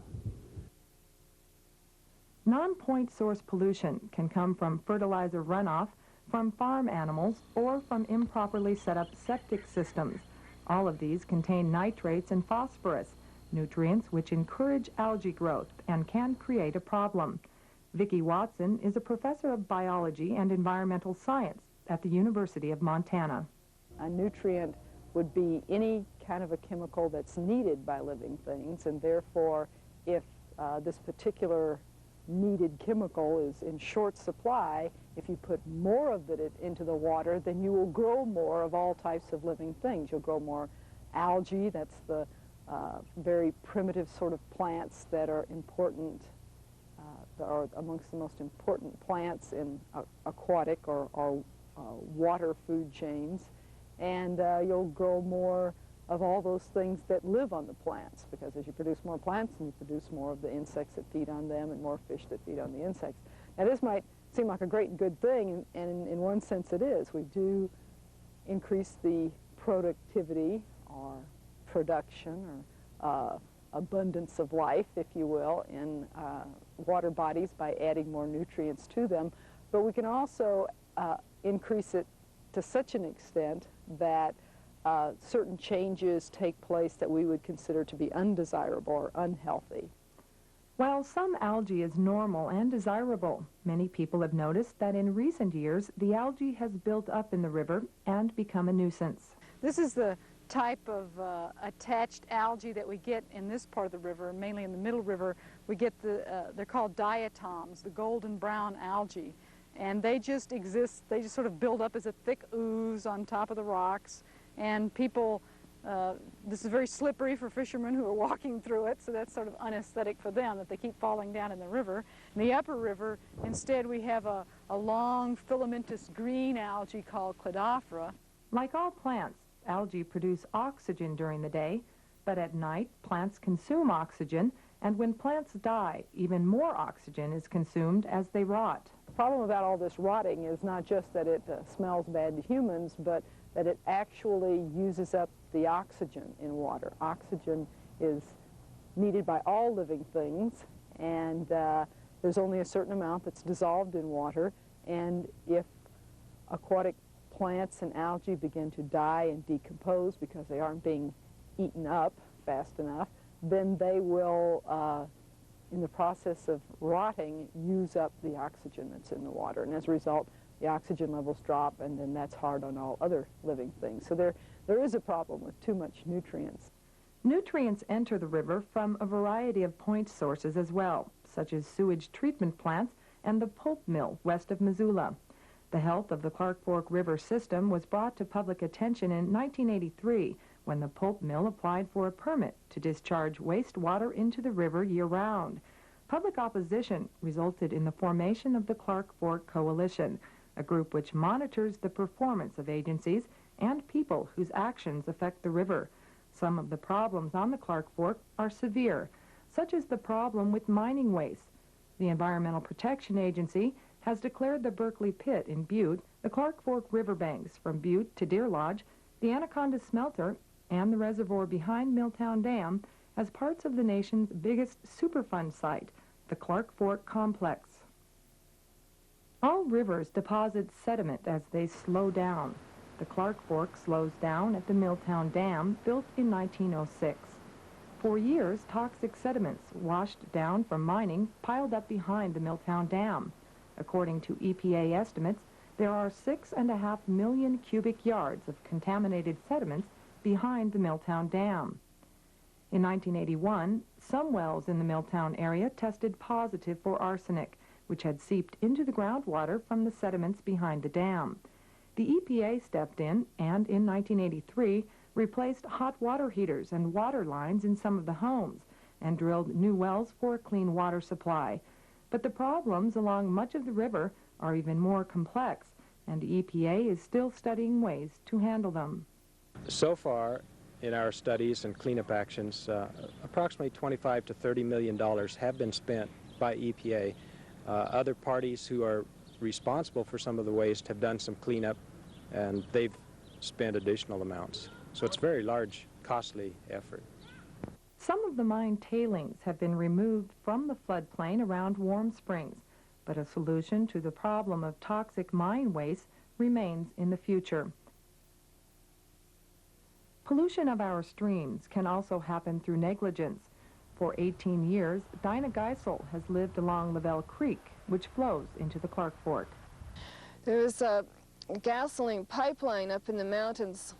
Non-point source pollution can come from fertilizer runoff, from farm animals, or from improperly set up septic systems. All of these contain nitrates and phosphorus, nutrients which encourage algae growth and can create a problem. Vicki Watson is a professor of biology and environmental science at the University of Montana. A nutrient would be any kind of a chemical that's needed by living things, and therefore if this particular needed chemical is in short supply, if you put more of it into the water, then you will grow more of all types of living things. You'll grow more algae, that's the very primitive sort of plants that are important, are amongst the most important plants in aquatic or water food chains. And you'll grow more of all those things that live on the plants, because as you produce more plants, and you produce more of the insects that feed on them and more fish that feed on the insects. Now this might seem like a great and good thing, and in one sense it is. We do increase the productivity or production or abundance of life, if you will, in water bodies by adding more nutrients to them, but we can also increase it to such an extent that certain changes take place that we would consider to be undesirable or unhealthy. While some algae is normal and desirable, many people have noticed that in recent years the algae has built up in the river and become a nuisance. This is the type of attached algae that we get in this part of the river, mainly in the middle river. We get they're called diatoms, the golden brown algae. And they just exist, they just sort of build up as a thick ooze on top of the rocks. And people This is very slippery for fishermen who are walking through it, so that's sort of unaesthetic for them that they keep falling down in the river. In the upper river, instead, we have a long filamentous green algae called Cladophora. Like all plants, algae produce oxygen during the day, but at night, plants consume oxygen, and when plants die, even more oxygen is consumed as they rot. The problem about all this rotting is not just that it smells bad to humans, but that it actually uses up the oxygen in water. Oxygen is needed by all living things, and there's only a certain amount that's dissolved in water, and if aquatic plants and algae begin to die and decompose because they aren't being eaten up fast enough, then they will, in the process of rotting, use up the oxygen that's in the water. And as a result, the oxygen levels drop, and then that's hard on all other living things. So there is a problem with too much nutrients. Nutrients enter the river from a variety of point sources as well, such as sewage treatment plants and the pulp mill west of Missoula. The health of the Clark Fork River system was brought to public attention in 1983 when the pulp mill applied for a permit to discharge wastewater into the river year-round. Public opposition resulted in the formation of the Clark Fork Coalition, a group which monitors the performance of agencies and people whose actions affect the river. Some of the problems on the Clark Fork are severe, such as the problem with mining waste. The Environmental Protection Agency has declared the Berkeley Pit in Butte, the Clark Fork riverbanks from Butte to Deer Lodge, the Anaconda Smelter, and the reservoir behind Milltown Dam as parts of the nation's biggest Superfund site, the Clark Fork Complex. All rivers deposit sediment as they slow down. The Clark Fork slows down at the Milltown Dam, built in 1906. For years, toxic sediments washed down from mining piled up behind the Milltown Dam. According to EPA estimates, there are 6.5 million cubic yards of contaminated sediments behind the Milltown Dam. In 1981, some wells in the Milltown area tested positive for arsenic, which had seeped into the groundwater from the sediments behind the dam. The EPA stepped in and, in 1983, replaced hot water heaters and water lines in some of the homes and drilled new wells for a clean water supply. But the problems along much of the river are even more complex, and the EPA is still studying ways to handle them. So far, in our studies and cleanup actions, approximately $25 to $30 million have been spent by EPA. Other parties who are responsible for some of the waste have done some cleanup, and they've spent additional amounts. So it's a very large, costly effort. Some of the mine tailings have been removed from the floodplain around Warm Springs, but a solution to the problem of toxic mine waste remains in the future. Pollution of our streams can also happen through negligence. For 18 years, Dinah Geisel has lived along Lavelle Creek, which flows into the Clark Fork. There's a gasoline pipeline up in the mountains,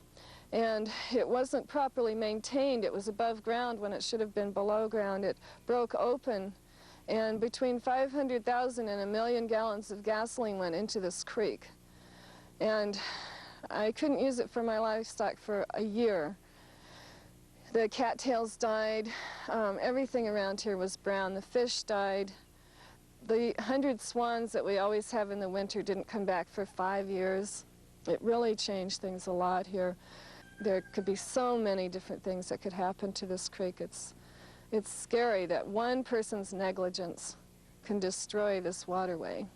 and it wasn't properly maintained. It was above ground when it should have been below ground. It broke open, and between 500,000 and 1 million gallons of gasoline went into this creek. And I couldn't use it for my livestock for a year. The cattails died. Everything around here was brown. The fish died. The 100 swans that we always have in the winter didn't come back for 5 years. It really changed things a lot here. There could be so many different things that could happen to this creek. It's scary that one person's negligence can destroy this waterway.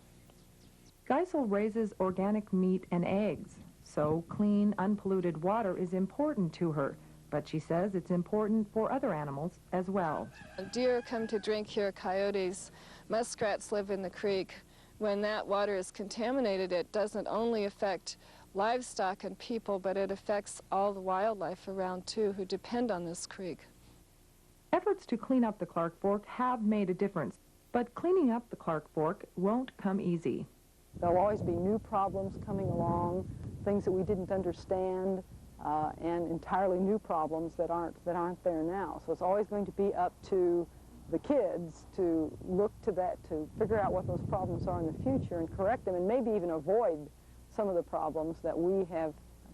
Geisel raises organic meat and eggs, so clean, unpolluted water is important to her. But she says it's important for other animals as well. Deer come to drink here, coyotes, muskrats live in the creek. When that water is contaminated, it doesn't only affect livestock and people, but it affects all the wildlife around too who depend on this creek. Efforts to clean up the Clark Fork have made a difference, but cleaning up the Clark Fork won't come easy. There'll always be new problems coming along, things that we didn't understand, and entirely new problems that aren't there now. So it's always going to be up to the kids to look to that, to figure out what those problems are in the future and correct them, and maybe even avoid some of the problems that we have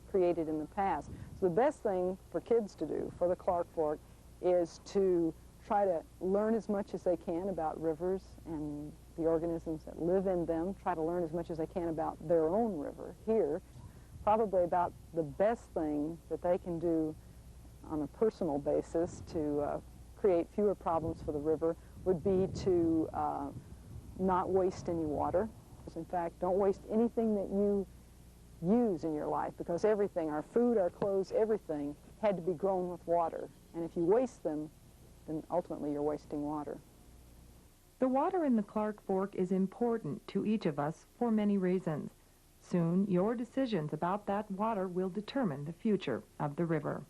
created in the past. So the best thing for kids to do for the Clark Fork is to try to learn as much as they can about rivers and the organisms that live in them, try to learn as much as they can about their own river here. Probably about the best thing that they can do on a personal basis to create fewer problems for the river would be to not waste any water. In fact, don't waste anything that you use in your life, because everything, our food, our clothes, everything had to be grown with water. And if you waste them, then ultimately you're wasting water. The water in the Clark Fork is important to each of us for many reasons. Soon, your decisions about that water will determine the future of the river.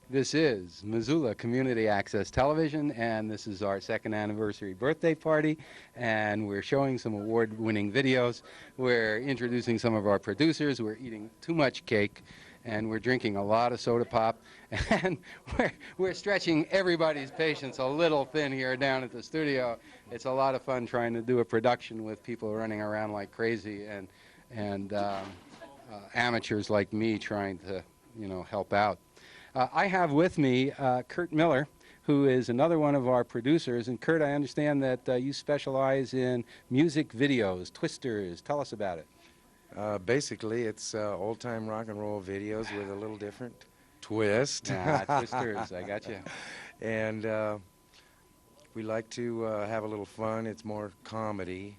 This is Missoula Community Access Television, and this is our second anniversary birthday party, and we're showing some award-winning videos. We're introducing some of our producers. We're eating too much cake, and we're drinking a lot of soda pop, and we're stretching everybody's patience a little thin here down at the studio. It's a lot of fun trying to do a production with people running around like crazy, and amateurs like me trying to, help out. I have with me Kurt Miller, who is another one of our producers. And Kurt, I understand that you specialize in music videos, twisters. Tell us about it. Basically, it's old-time rock and roll videos with a little different twist. Twisters, I got you. And we like to have a little fun. It's more comedy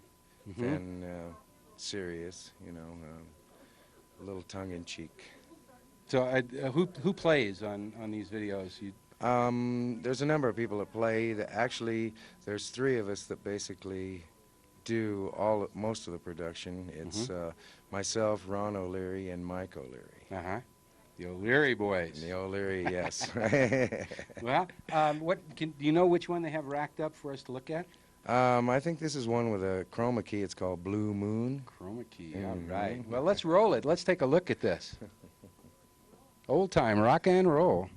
than serious, a little tongue-in-cheek. So who plays on these videos? There's a number of people that play. Actually, there's three of us that basically do most of the production. It's myself, Ron O'Leary, and Mike O'Leary. The O'Leary boys. The O'Leary, yes. Well, do you know which one they have racked up for us to look at? I think this is one with a chroma key. It's called Blue Moon. Chroma key, all right. Well, let's roll it. Let's take a look at this. Old time rock and roll.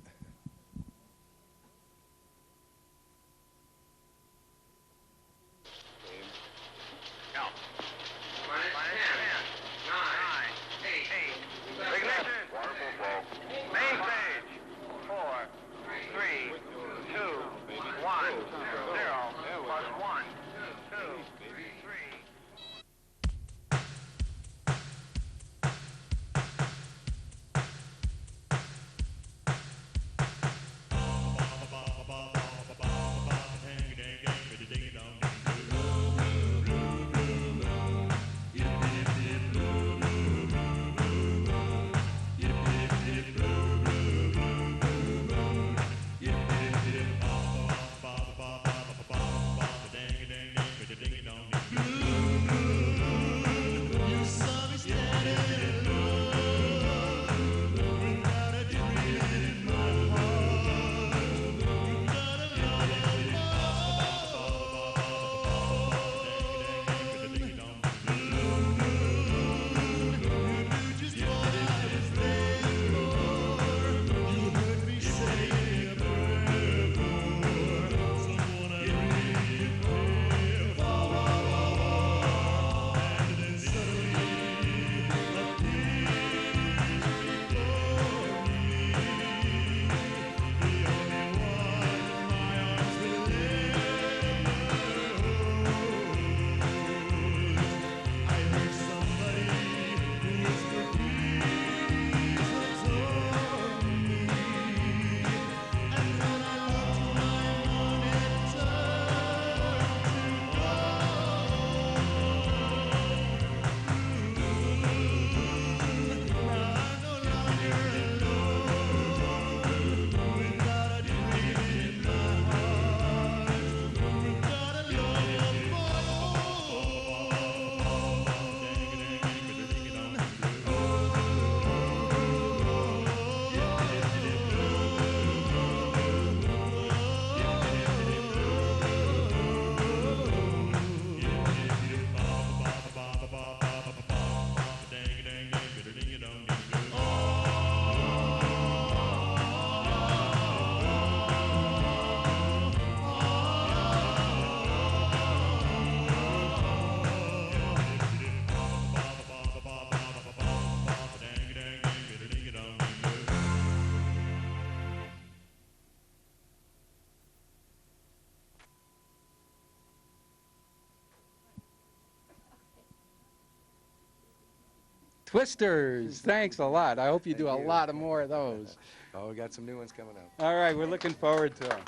Twisters. Thanks a lot. I hope you do a lot of more of those. Oh, we got some new ones coming up. All right, we're looking forward to them.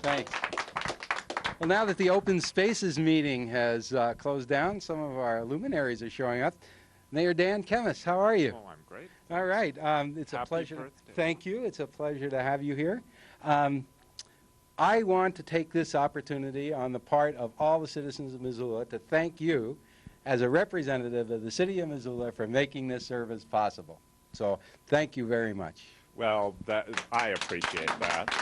Thanks. Well, now that the Open Spaces meeting has closed down, some of our luminaries are showing up. Mayor Dan Kemmis, how are you? Oh, I'm great. All right. It's a Happy pleasure. birthday. Thank you. It's a pleasure to have you here. I want to take this opportunity on the part of all the citizens of Missoula to thank you as a representative of the city of Missoula for making this service possible. So thank you very much. Well, I appreciate that.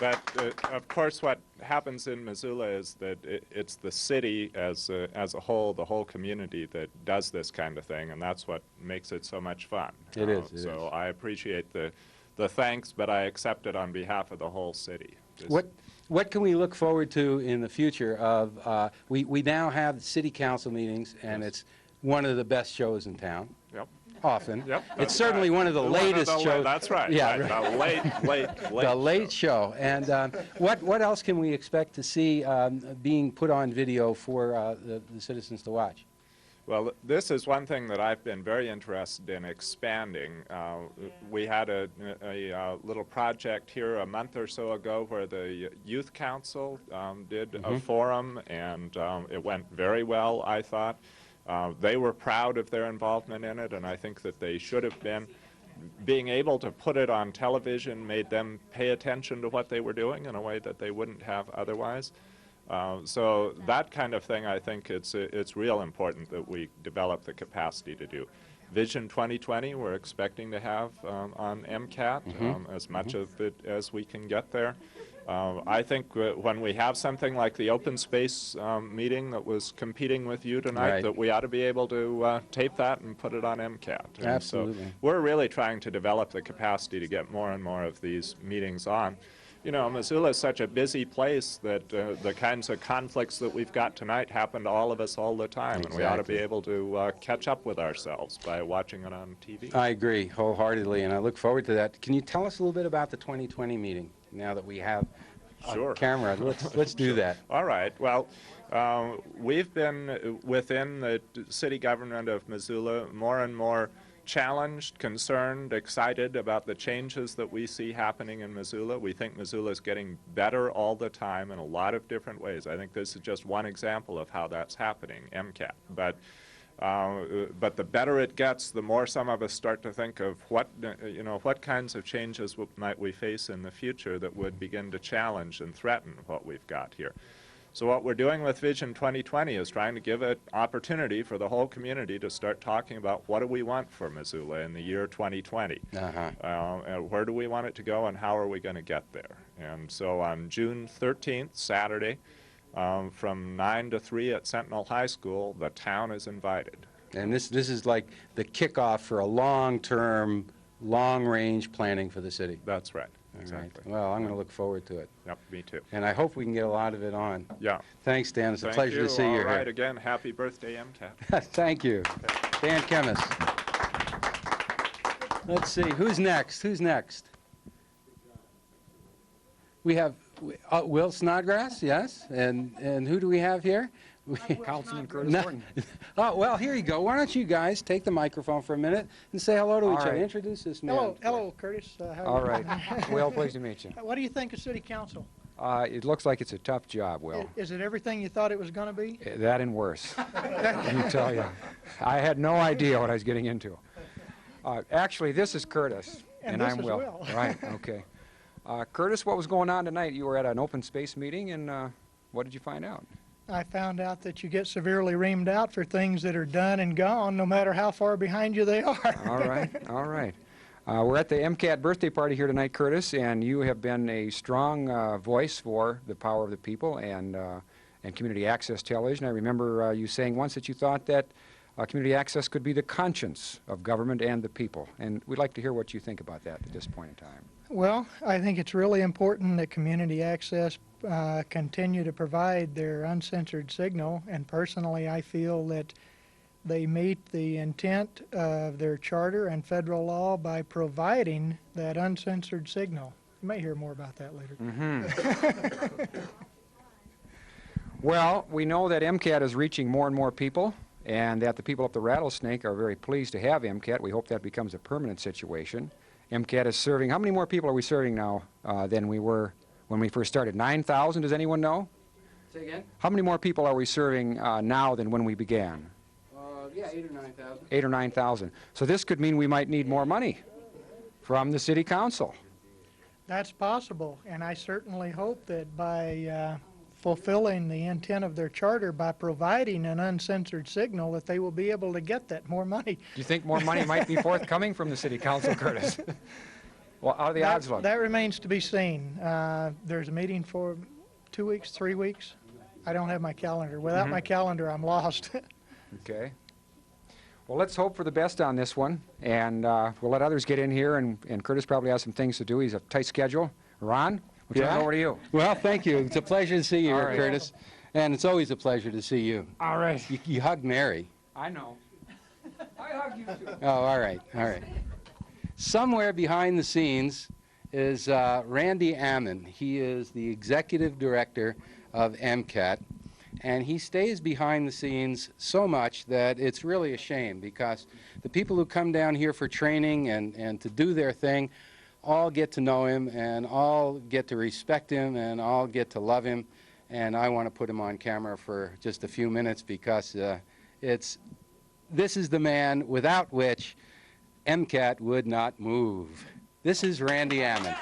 But, of course, what happens in Missoula is that it's the city as a whole, the whole community that does this kind of thing, and that's what makes it so much fun. It is. So I appreciate the thanks, but I accept it on behalf of the whole city. What can we look forward to in the future of, we now have city council meetings, and it's one of the best shows in town. Yep. Often. Yep. It's certainly one of the latest shows. That's right. Yeah. Right. The late show. And what else can we expect to see being put on video for the citizens to watch? Well, this is one thing that I've been very interested in expanding. We had a little project here a month or so ago where the Youth Council did a forum, and it went very well, I thought. They were proud of their involvement in it, and I think that they should have been. Being able to put it on television made them pay attention to what they were doing in a way that they wouldn't have otherwise. So that kind of thing, I think it's real important that we develop the capacity to do. Vision 2020, we're expecting to have on MCAT, as much of it as we can get there. I think when we have something like the open space meeting that was competing with you tonight, that we ought to be able to tape that and put it on MCAT. And absolutely. So we're really trying to develop the capacity to get more and more of these meetings on. You know, Missoula is such a busy place that the kinds of conflicts that we've got tonight happen to all of us all the time, and we ought to be able to catch up with ourselves by watching it on TV. I agree wholeheartedly, and I look forward to that. Can you tell us a little bit about the 2020 meeting now that we have a camera? Let's do that. All right. Well, we've been within the city government of Missoula more and more challenged, concerned, excited about the changes that we see happening in Missoula. We think Missoula is getting better all the time in a lot of different ways. I think this is just one example of how that's happening, MCAT. But the better it gets, the more some of us start to think of what kinds of changes might we face in the future that would begin to challenge and threaten what we've got here. So what we're doing with Vision 2020 is trying to give an opportunity for the whole community to start talking about what do we want for Missoula in the year 2020. Where do we want it to go, and how are we going to get there? And so on June 13th, Saturday, from 9 to 3 at Sentinel High School, the town is invited. And this is like the kickoff for a long-term, long-range planning for the city. That's right. Exactly. Right. Well, I'm going to look forward to it. Yep, me too. And I hope we can get a lot of it on. Yeah. Thanks, Dan. It's a pleasure to see you here. All right, again, happy birthday, MCAT. Thank you. Okay. Dan Kemmis. Let's see, who's next? Who's next? We have Will Snodgrass, yes. And who do we have here? Councilman Curtis Gordon. Oh, well, here you go. Why don't you guys take the microphone for a minute and say hello to each other. Introduce this man. Hello, Curtis. All right. Will, pleased to meet you. What do you think of City Council? It looks like it's a tough job, Will. Is it everything you thought it was going to be? That and worse. Let me tell you. I had no idea what I was getting into. Actually, this is Curtis. And I'm Will. Right, okay. Curtis, what was going on tonight? You were at an open space meeting, and what did you find out? I found out that you get severely reamed out for things that are done and gone, no matter how far behind you they are. All right, all right. We're at the MCAT birthday party here tonight, Curtis, and you have been a strong voice for the power of the people and community access television. I remember you saying once that you thought that community access could be the conscience of government and the people, and we'd like to hear what you think about that at this point in time. Well, I think it's really important that community access continue to provide their uncensored signal, and personally I feel that they meet the intent of their charter and federal law by providing that uncensored signal. You may hear more about that later. Well, we know that MCAT is reaching more and more people, and that the people up the Rattlesnake are very pleased to have MCAT. We hope that becomes a permanent situation. MCAT is serving, how many more people are we serving now than we were when we first started? 9,000, does anyone know? Say again? How many more people are we serving now than when we began? Yeah, 8,000 or 9,000. 8,000 or 9,000. So this could mean we might need more money from the city council. That's possible, and I certainly hope that by fulfilling the intent of their charter, by providing an uncensored signal, that they will be able to get that more money. Do you think more money might be forthcoming from the city council, Curtis? Well, how do the odds look? That remains to be seen. There's a meeting for 2 weeks, 3 weeks. I don't have my calendar. Without my calendar, I'm lost. Okay. Well, let's hope for the best on this one, and we'll let others get in here, and Curtis probably has some things to do. He's a tight schedule. Ron, we'll turn it over to you. Well, thank you. It's a pleasure to see you here, right. Curtis. And it's always a pleasure to see you. All right. You hugged Mary. I know. I hug you too. Oh, all right, all right. Somewhere behind the scenes is Randy Ammon. He is the executive director of MCAT. And he stays behind the scenes so much that it's really a shame, because the people who come down here for training and to do their thing all get to know him and all get to respect him and all get to love him. And I want to put him on camera for just a few minutes, because this is the man without which MCAT would not move. This is Randy Ammon.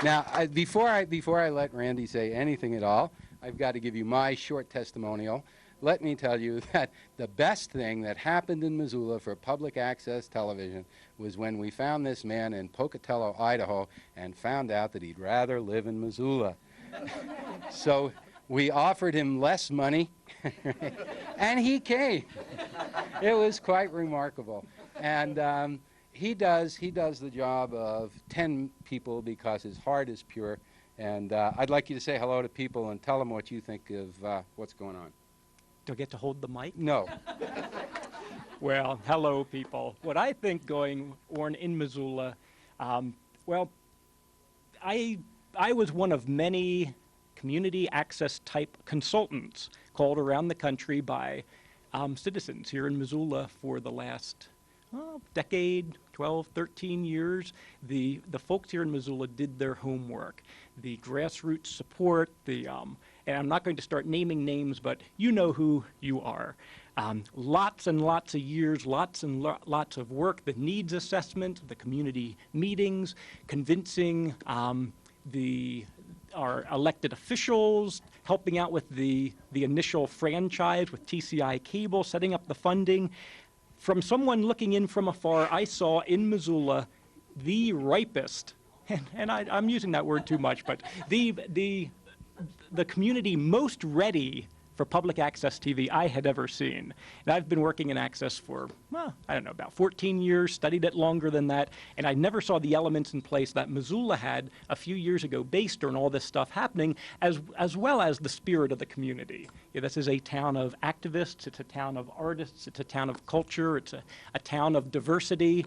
Now, before I let Randy say anything at all, I've got to give you my short testimonial. Let me tell you that the best thing that happened in Missoula for public access television was when we found this man in Pocatello, Idaho, and found out that he'd rather live in Missoula. So we offered him less money, and he came. It was quite remarkable. And he does the job of 10 people because his heart is pure. And I'd like you to say hello to people and tell them what you think of what's going on. Do I get to hold the mic? No. Well, hello, people. What I think going on in Missoula, well, I was one of many community access type consultants called around the country by citizens here in Missoula for the last decade, 12, 13 years. The folks here in Missoula did their homework. The grassroots support, and I'm not going to start naming names, but you know who you are. Lots and lots of years, lots and lots of work, the needs assessment, the community meetings, convincing our elected officials, helping out with the initial franchise with TCI Cable, setting up the funding. From someone looking in from afar, I saw in Missoula the ripest, and I'm using that word too much, but the community most ready for public access TV I had ever seen. And I've been working in access for, well, I don't know, about 14 years, studied it longer than that, and I never saw the elements in place that Missoula had a few years ago based on all this stuff happening, as well as the spirit of the community. Yeah, this is a town of activists, it's a town of artists, it's a town of culture, it's a town of diversity.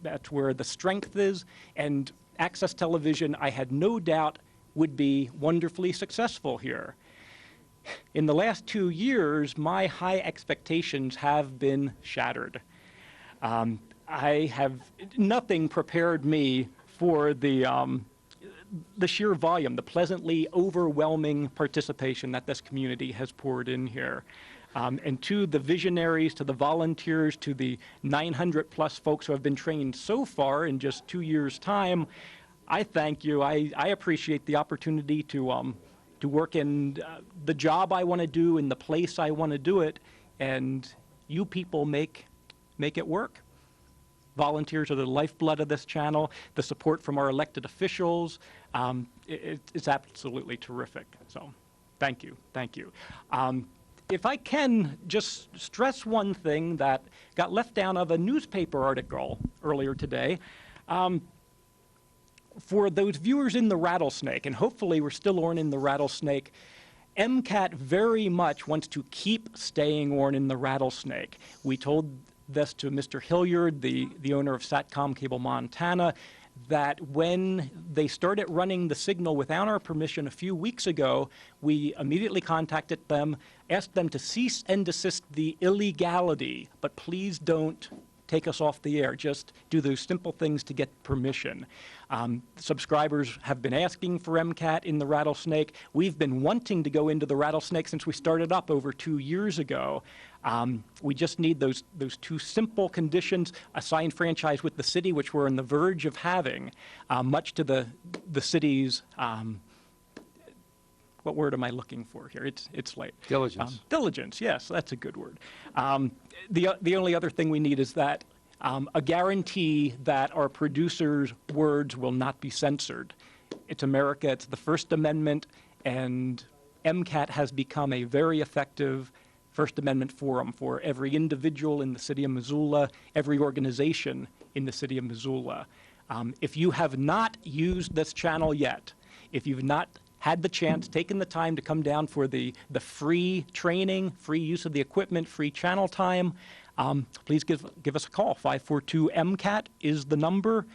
That's where the strength is, and access television, I had no doubt, would be wonderfully successful here. In the last 2 years, my high expectations have been shattered. Nothing prepared me for the sheer volume, the pleasantly overwhelming participation that this community has poured in here. And to the visionaries, to the volunteers, to the 900 plus folks who have been trained so far in just 2 years' time, I thank you. I appreciate the opportunity to work in the job I want to do, in the place I want to do it, and you people make it work. Volunteers are the lifeblood of this channel. The support from our elected officials, it's absolutely terrific. So thank you, thank you. If I can just stress one thing that got left down of a newspaper article earlier today. For those viewers in the Rattlesnake, and hopefully we're still on in the Rattlesnake, MCAT very much wants to keep staying on in the Rattlesnake. We told this to Mr. Hilliard, the owner of Satcom Cable Montana. that when they started running the signal without our permission a few weeks ago, we immediately contacted them, asked them to cease and desist the illegality, but please don't take us off the air. Just do those simple things to get permission. Subscribers have been asking for MCAT in the Rattlesnake. We've been wanting to go into the Rattlesnake since we started up over 2 years ago. We just need those two simple conditions: a signed franchise with the city, which we're on the verge of having, much to the city's what word am I looking for here? It's late. Diligence. Diligence, yes, that's a good word. The only other thing we need is that a guarantee that our producers' words will not be censored. It's America, it's the First Amendment, and MCAT has become a very effective First Amendment forum for every individual in the city of Missoula, every organization in the city of Missoula. If you have not used this channel yet, if you've not had the chance, taken the time to come down for the free training, free use of the equipment, free channel time, please give us a call. 542-MCAT is the number.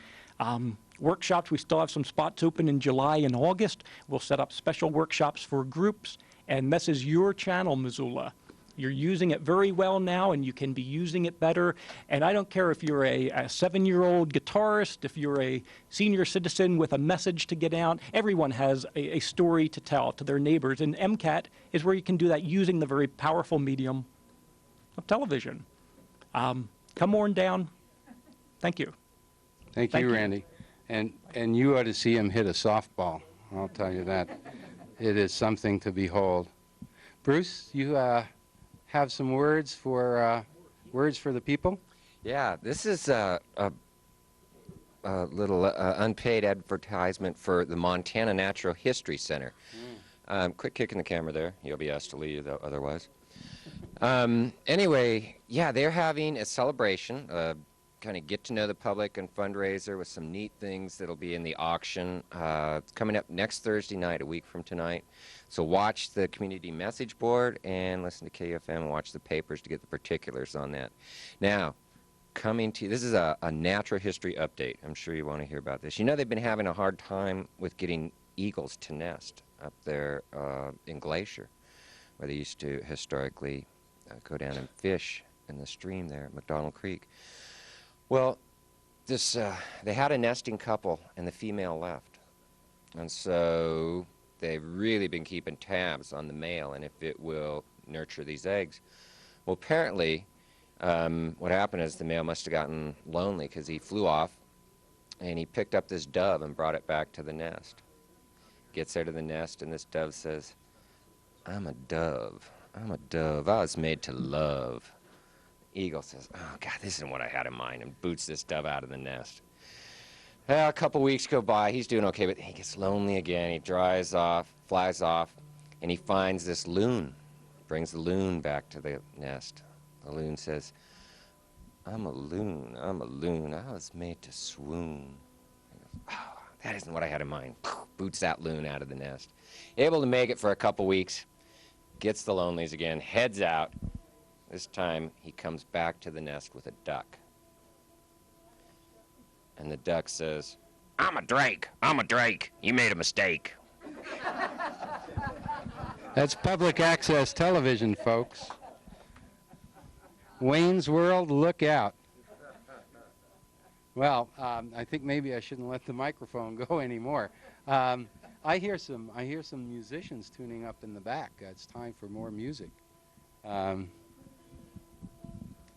Workshops, we still have some spots open in July and August. We'll set up special workshops for groups, and this is your channel, Missoula. You're using it very well now, and you can be using it better. And I don't care if you're a 7-year-old guitarist, if you're a senior citizen with a message to get out. Everyone has a story to tell to their neighbors, and MCAT is where you can do that using the very powerful medium of television. Come on down. Thank you. Thank you, Randy. And you ought to see him hit a softball. I'll tell you that. It is something to behold. Bruce, you have some words for the people? Yeah, this is a little unpaid advertisement for the Montana Natural History Center. Quit kicking the camera there. You'll be asked to leave otherwise. Anyway, yeah, they're having a celebration, kind of get to know the public and fundraiser with some neat things that'll be in the auction coming up next Thursday night, a week from tonight. So watch the community message board and listen to KFM and watch the papers to get the particulars on that. Now, this is a natural history update. I'm sure you want to hear about this. You know they've been having a hard time with getting eagles to nest up there in Glacier, where they used to historically go down and fish in the stream there at McDonald Creek. Well, they had a nesting couple, and the female left. And so they've really been keeping tabs on the male and if it will nurture these eggs. Well, apparently, what happened is the male must have gotten lonely because he flew off, and he picked up this dove and brought it back to the nest. Gets there to the nest, and this dove says, "I'm a dove. I'm a dove. I was made to love." Eagle says, "Oh, God, this isn't what I had in mind," and boots this dove out of the nest. A couple weeks go by. He's doing okay, but he gets lonely again. He dries off, flies off, and he finds this loon, brings the loon back to the nest. The loon says, "I'm a loon. I'm a loon. I was made to swoon." He goes, "Oh, that isn't what I had in mind." Boots that loon out of the nest. Able to make it for a couple weeks. Gets the lonelies again, heads out. This time he comes back to the nest with a duck. And the duck says, "I'm a drake. I'm a drake. You made a mistake." That's public access television, folks. Wayne's World, look out. Well, I think maybe I shouldn't let the microphone go anymore. I hear some musicians tuning up in the back. It's time for more music.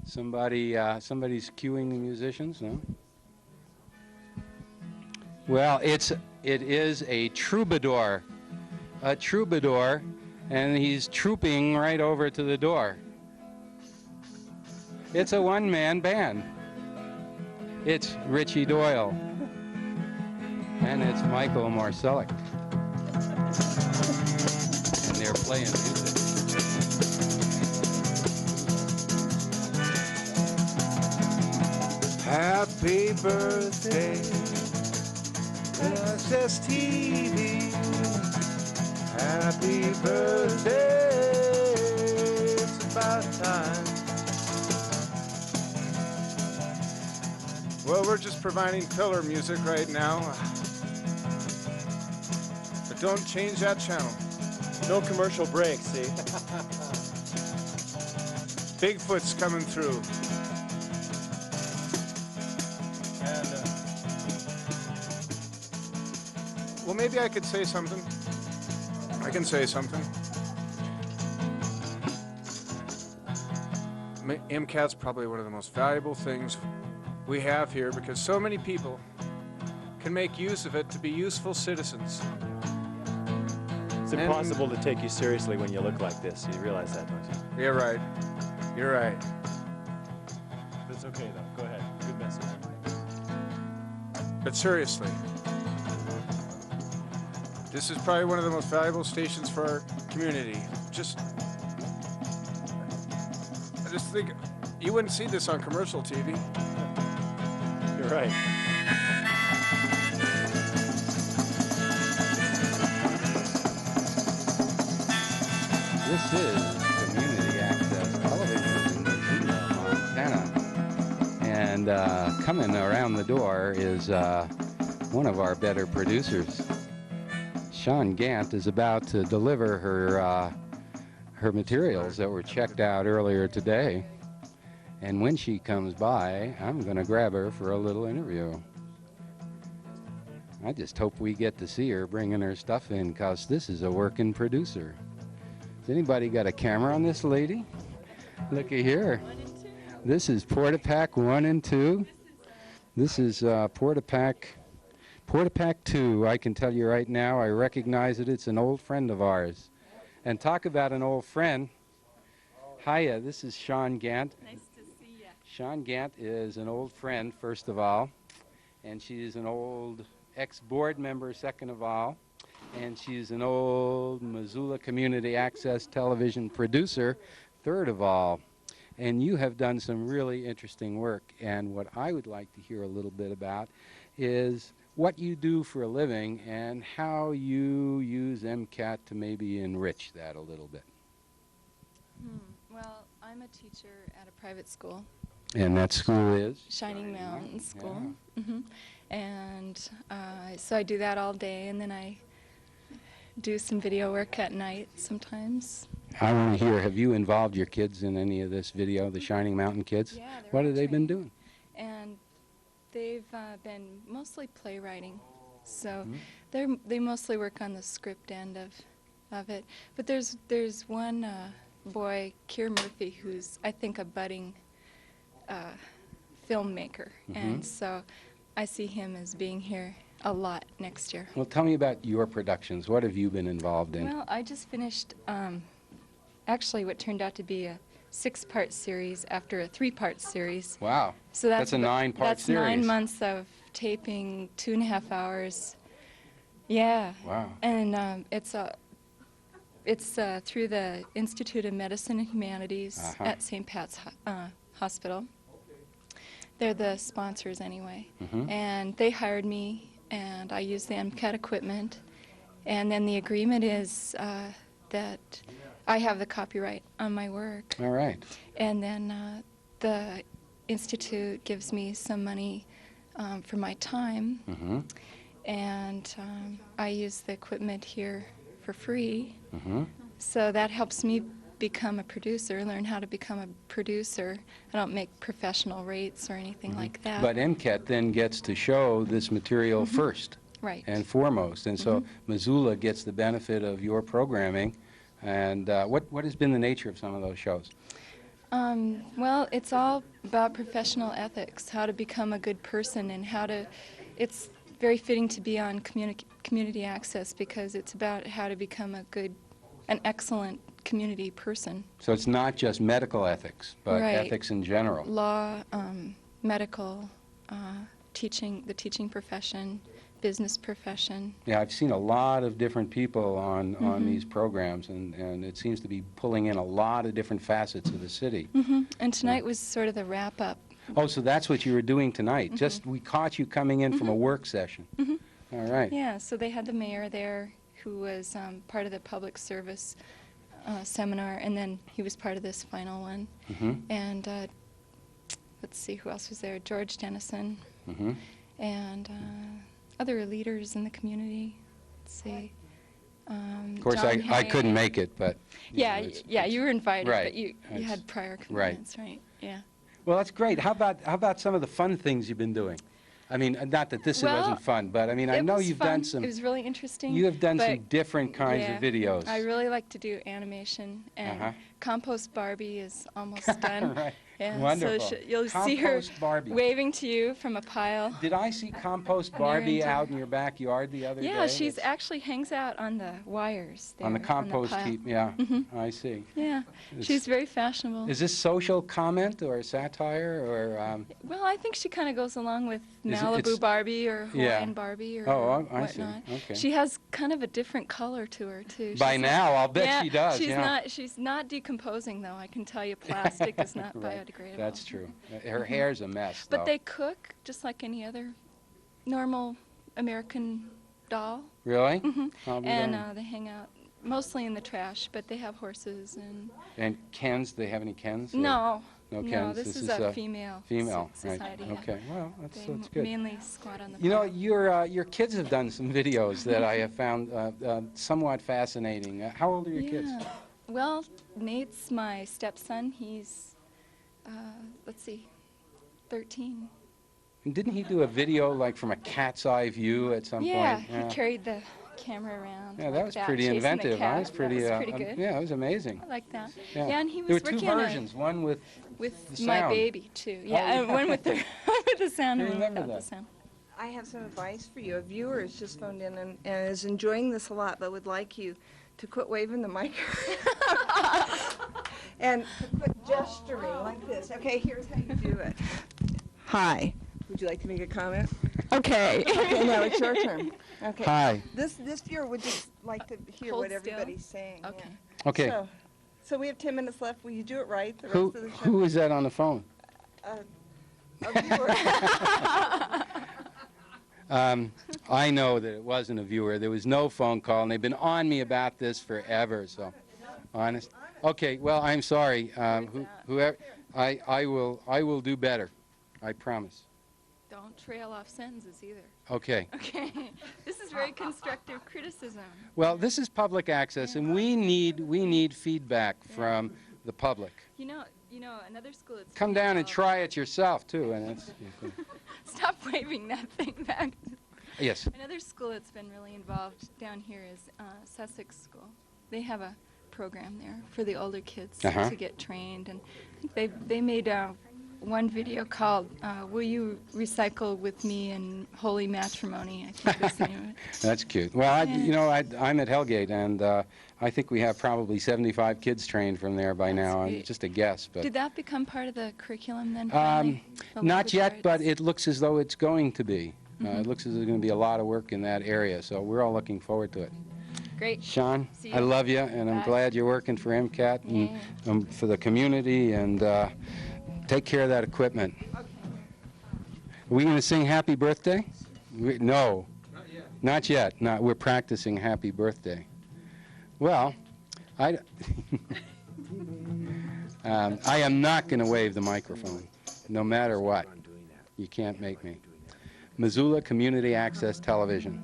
Somebody's cueing the musicians, no? Well, it is a troubadour, and he's trooping right over to the door. It's a one-man band. It's Richie Doyle, and it's Michael Marcellick, and they're playing music. Happy birthday, SSTV. Happy birthday, it's about time. Well, we're just providing filler music right now. But don't change that channel. No commercial breaks, see? Bigfoot's coming through. And, well, maybe I could say something. I can say something. MCAT's probably one of the most valuable things we have here because so many people can make use of it to be useful citizens. It's impossible to take you seriously when you look like this. You realize that, don't you? You're right. You're right. It's okay, though. Go ahead. Good message. But seriously, this is probably one of the most valuable stations for our community. I just think you wouldn't see this on commercial TV. You're right. This is Community Access Television in Montana. And coming around the door is one of our better producers. Sean Gant is about to deliver her materials that were checked out earlier today. And when she comes by, I'm going to grab her for a little interview. I just hope we get to see her bringing her stuff in, because this is a working producer. Has anybody got a camera on this lady? Looky here. This is Portapack 1 and 2. This is Portapack 2. I can tell you right now, I recognize it. It's an old friend of ours. And talk about an old friend. Hiya, this is Sean Gant. Nice to see you. Sean Gant is an old friend, first of all. And she's an old ex-board member, second of all. And she's an old Missoula Community Access Television producer, third of all. And you have done some really interesting work. And what I would like to hear a little bit about is what you do for a living and how you use MCAT to maybe enrich that a little bit. Well, I'm a teacher at a private school. And that school is? Shining Mountain School. Yeah. And so I do that all day, and then I do some video work at night sometimes. I want to hear, have you involved your kids in any of this video, the Shining Mountain kids? Yeah, what have they been doing? And they've been mostly playwriting. So they mostly work on the script end of it. But there's one boy, Keir Murphy, who's, I think, a budding filmmaker. And so I see him as being here a lot next year. Well, tell me about your productions. What have you been involved in? Well, I just finished actually what turned out to be a 6-part series after a 3-part series. Wow. So that's a 9-part series. That's 9 months of taping, 2.5 hours. Yeah. Wow. And it's through the Institute of Medicine and Humanities at St. Pat's Hospital. They're the sponsors anyway. And they hired me, and I use the MCAT equipment. And then the agreement is that I have the copyright on my work. All right. And then the Institute gives me some money for my time. And I use the equipment here for free. So that helps me become a producer, learn how to become a producer. I don't make professional rates or anything like that. But MCAT then gets to show this material first. Right. And foremost. And so Missoula gets the benefit of your programming. And what has been the nature of some of those shows? Well, it's all about professional ethics, how to become a good person, and how to, it's very fitting to be on community access because it's about how to become an excellent community person. So it's not just medical ethics, but ethics in general. Law, medical, teaching, the teaching profession, business profession. Yeah, I've seen a lot of different people on these programs, and it seems to be pulling in a lot of different facets of the city. And tonight was sort of the wrap-up. Oh, so that's what you were doing tonight. Just, we caught you coming in from a work session. All right. Yeah, so they had the mayor there who was part of the public service seminar, and then he was part of this final one. And let's see, who else was there? George Dennison and other leaders in the community. Let's see. Of course, I couldn't make it, but... Yeah, you were invited, right. but you had prior commitments, right? Yeah. Well, that's great. How about some of the fun things you've been doing? I mean, not that this wasn't fun, but I mean, I know you've done some... It was really interesting. You have done some different kinds of yeah, videos. I really like to do animation, and Compost Barbie is almost done. Right. Yeah, Wonderful. so you'll see her Compost Barbie. waving to you from a pile. Did I see Compost Barbie out in your backyard the other day? Yeah, she's actually hangs out on the wires there. On the compost pile. heap, yeah. I see. Yeah, she's very fashionable. Is this social comment or satire or? Well, I think she kind of goes along with it's- Malibu Barbie or Hawaiian yeah. Barbie or I see. whatnot. Okay. She has kind of a different color to her too. By now, I'll bet she does. She's not decomposing though. I can tell you, plastic is not biodegradable. That's true. Her hair's a mess. But though. they cook just like any other normal American doll. Really? And they hang out mostly in the trash, but they have horses and. And Kens? Do they have any Kens? No. No Kens. No, this is a female. Female, society. right? Yeah. Okay. Well, that's They good. mainly squat on the. You know, your kids have done some videos that I have found somewhat fascinating. How old are your kids? Well, Nate's my stepson. He's, let's see, 13. And didn't he do a video like from a cat's eye view at some point? Yeah, he carried the camera around. Yeah, that was pretty chasing the inventive. cat. That was pretty good. Yeah, it was amazing. I like that. Yeah, and he was there were two working on versions. One with the my sound. baby too. Yeah, and one with the with the sound. I and one remember without that. the sound. I have some advice for you. A viewer has just phoned in and is enjoying this a lot, but would like you to quit waving the mic and to quit gesturing like this. Okay, here's how you do it. Hi. Would you like to make a comment? Okay. Okay, now it's your turn. Okay. Hi. This viewer would just like to hear Hold what still? everybody's saying. Okay. Yeah. Okay. So we have 10 minutes left. Will you do it right the rest Who of the show? who is that on the phone? A viewer. I know that it wasn't a viewer. There was no phone call, and they've been on me about this forever. So, honest. Okay. Well, I'm sorry. Whoever, I will do better. I promise. Don't trail off sentences either. Okay. Okay. This is very constructive criticism. Well, this is public access, and we need feedback from the public. You know, another school. It's Come down and try it yourself too, and it's. Stop waving that thing back. Yes. Another school that's been really involved down here is Sussex School. They have a program there for the older kids to get trained, and I think they made one video called "Will You Recycle with Me in Holy Matrimony?" I think is the name of it. That's cute. Well, I'm at Hellgate, and I think we have probably 75 kids trained from there by now. great. Just a guess, but Did that become part of the curriculum then? Finally? The not language yet. arts? But it looks as though it's going to be. It looks as though there's going to be a lot of work in that area, so we're all looking forward to it. Great. Sean, See I you. love you, and I'm Bye. glad you're working for MCAT and for the community, and take care of that equipment. Are we going to sing Happy Birthday? No. Not yet. Not. We're practicing Happy Birthday. Well, I am not going to wave the microphone, no matter what. You can't make me. Missoula Community Access Television.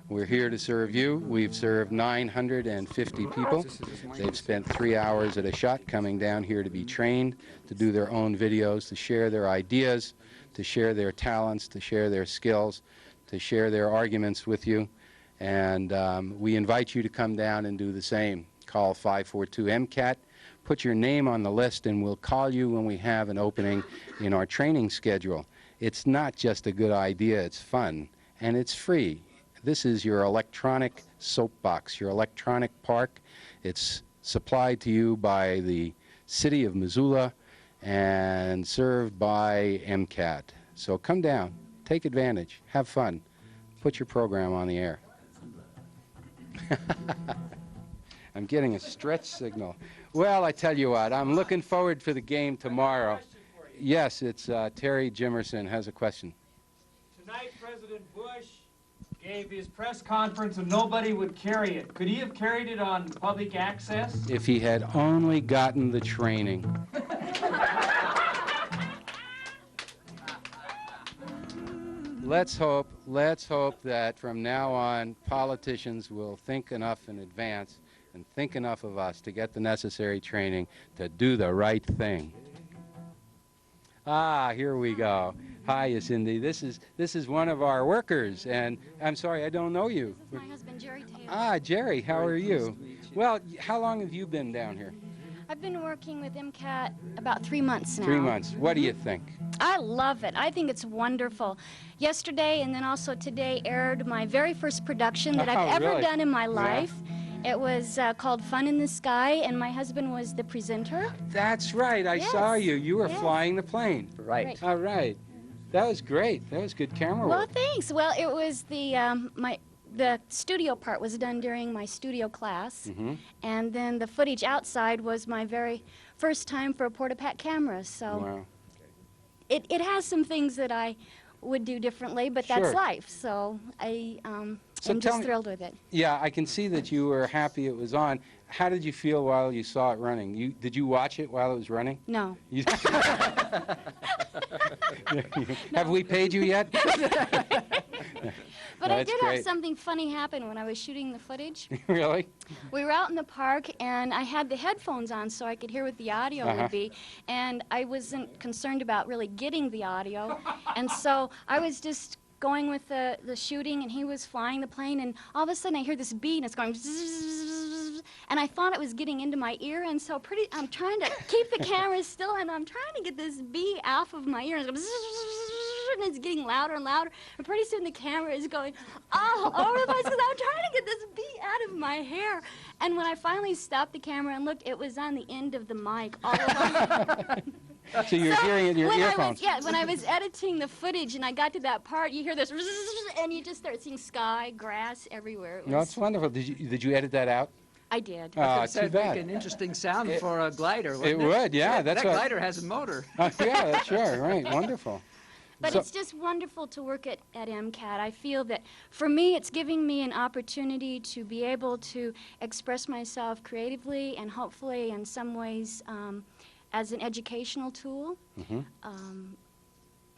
We're here to serve you. We've served 950 people. They've spent 3 hours at a shot coming down here to be trained, to do their own videos, to share their ideas, to share their talents, to share their skills, to share their arguments with you. And we invite you to come down and do the same. Call 542-MCAT. Put your name on the list, and we'll call you when we have an opening in our training schedule. It's not just a good idea. It's fun, and it's free. This is your electronic soapbox, your electronic park. It's supplied to you by the City of Missoula and served by MCAT. So come down, take advantage, have fun, put your program on the air. I'm getting a stretch signal. Well, I tell you what, I'm looking forward for the game tomorrow. Yes, it's Terry Jimerson has a question. Tonight, President Bush gave his press conference and nobody would carry it. Could he have carried it on public access? If he had only gotten the training. let's hope that from now on politicians will think enough in advance and think enough of us to get the necessary training to do the right thing. Ah, here we go. Hi, Cindy. This is one of our workers, and I'm sorry, I don't know you. This is my husband, Jerry Taylor. Ah, Jerry, how are you? Well, how long have you been down here? I've been working with MCAT about 3 months now. 3 months. What do you think? I love it. I think it's wonderful. Yesterday and then also today aired my very first production that I've ever really? done in my Yeah. life. It was called Fun in the Sky, and my husband was the presenter. That's right. I saw you. You were flying the plane. Right. All right. That was great. That was good camera Well, work. thanks. Well, it was the studio part was done during my studio class, Mm-hmm. and then the footage outside was my very first time for a Portapat camera. So Wow. it has some things that I would do differently, but Sure. that's life. So I'm tell just me- thrilled with it. Yeah, I can see that you were happy it was on. How did you feel while you saw it running? Did you watch it while it was running? No. You- Have we paid you yet? But I That's did great. have something funny happen when I was shooting the footage. Really? We were out in the park, and I had the headphones on so I could hear what the audio Uh-huh. would be, and I wasn't concerned about really getting the audio, and so I was just going with the shooting, and he was flying the plane, and all of a sudden I hear this beat, and it's going zzzz, and I thought it was getting into my ear, and so I'm trying to keep the camera still, and I'm trying to get this beat off of my ear, and it's going zzzz, and it's getting louder and louder, and pretty soon the camera is going all over the place because I'm trying to get this beat out of my hair. And when I finally stopped the camera and looked, it was on the end of the mic all over. So you're hearing it in your when earphones. when I was editing the footage and I got to that part, you hear this, and you just start seeing sky, grass everywhere. It No, was, it's wonderful. Did you edit that out? I did. Oh, too That'd bad. make an interesting sound for a glider, wouldn't It would, yeah. That's that what. glider has a motor. Yeah, that's right. Right. Wonderful. But So- it's just wonderful to work at MCAT. I feel that for me, it's giving me an opportunity to be able to express myself creatively and hopefully in some ways as an educational tool.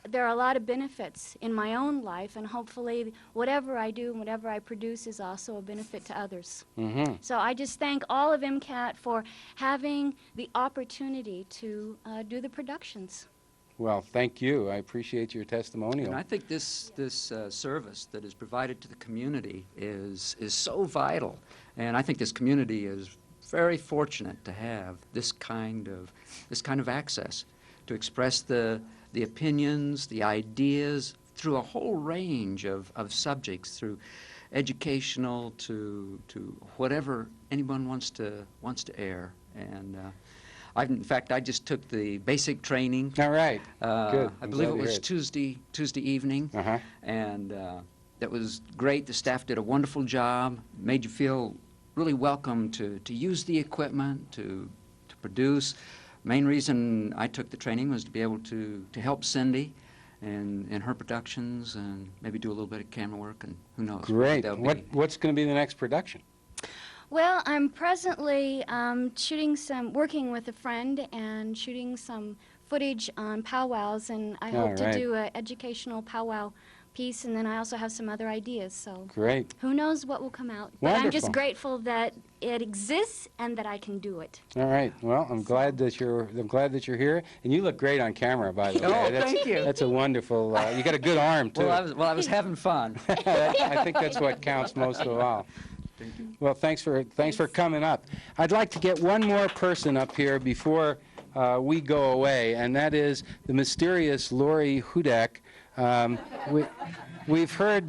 There are a lot of benefits in my own life, and hopefully whatever I do and whatever I produce is also a benefit to others. Mm-hmm. So I just thank all of MCAT for having the opportunity to do the productions. Well, thank you. I appreciate your testimonial. And I think this service that is provided to the community is so vital, and I think this community is very fortunate to have this kind of access to express the opinions, the ideas through a whole range of subjects, through educational to whatever anyone wants to air. And in fact, I just took the basic training. All right. Good. I I'm believe glad it to was hear Tuesday evening, Uh-huh. and that was great. The staff did a wonderful job, made you feel really welcome to use the equipment, to produce. Main reason I took the training was to be able to help Cindy in her productions and maybe do a little bit of camera work, and who knows. Great. that'll be- What's going to be the next production? Well, I'm presently working with a friend and shooting some footage on powwows, and I hope to All right. do an educational powwow piece, and then I also have some other ideas, so Great. who knows what will come out. But I'm just Wonderful. grateful that it exists and that I can do it. All right. Well, I'm glad that you're here, and you look great on camera, by the way. Oh, That's, thank you. That's a wonderful. You got a good arm too. Well, I was having fun. I think that's what counts most of all. Well, thanks for coming up. I'd like to get one more person up here before we go away, and that is the mysterious Lori Hudak. We've heard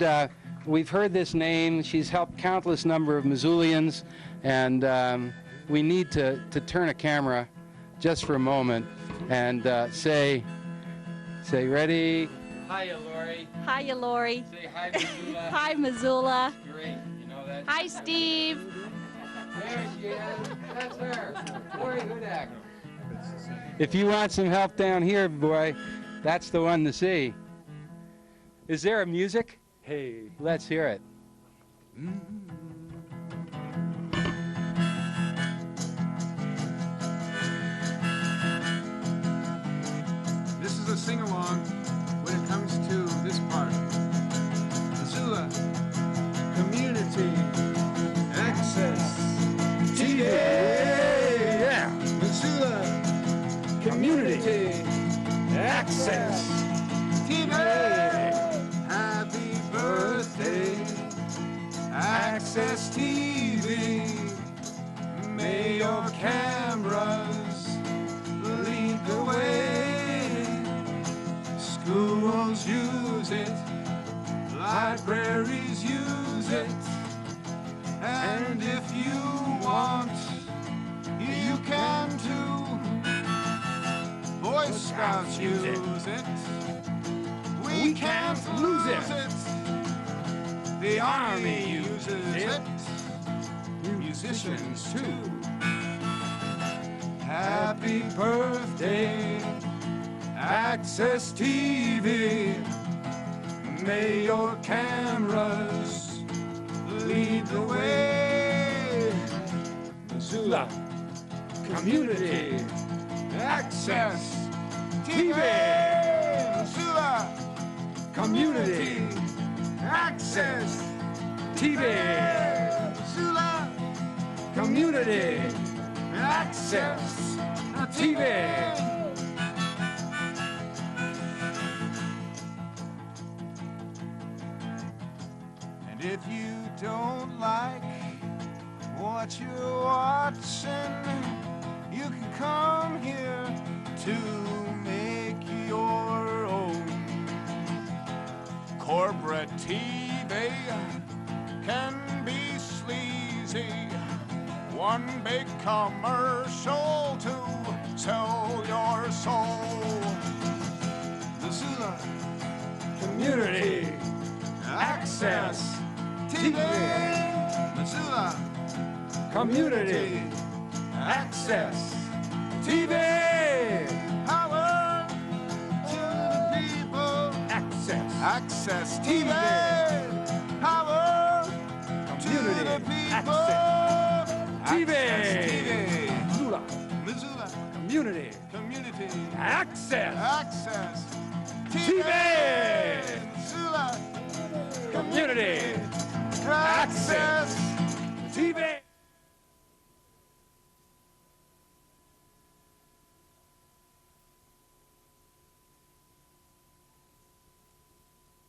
this name. She's helped countless number of Missoulians, and we need to turn a camera just for a moment and say, ready? Hiya, Lori. Hiya, Lori. Say hi, Missoula. Hi, Missoula. Great. You know that. Hi, Steve. There she is. That's her. Lori Hudak. If you want some help down here, boy, that's the one to see. Is there a music? Hey. Let's hear it. This is a sing-along when it comes to this part. Access TV. Happy birthday, Access TV. May your cameras lead the way. Schools use it, libraries use it, and if you want, you can too. Boy Scouts use it. We can't lose it. The Army uses it. Musicians too. Happy birthday, Access TV. May your cameras lead the way. Missoula Community Access TV. Missoula Community Access TV. Missoula Community Access TV. And if you don't like what you're watching, you can come here to make your own. Corporate TV can be sleazy. One big commercial to sell your soul. Missoula Community Access TV. Missoula Community Access TV. Power to the people. Access TV. Power to the people. TV. Missoula Community Access TV. Missoula Community Access TV.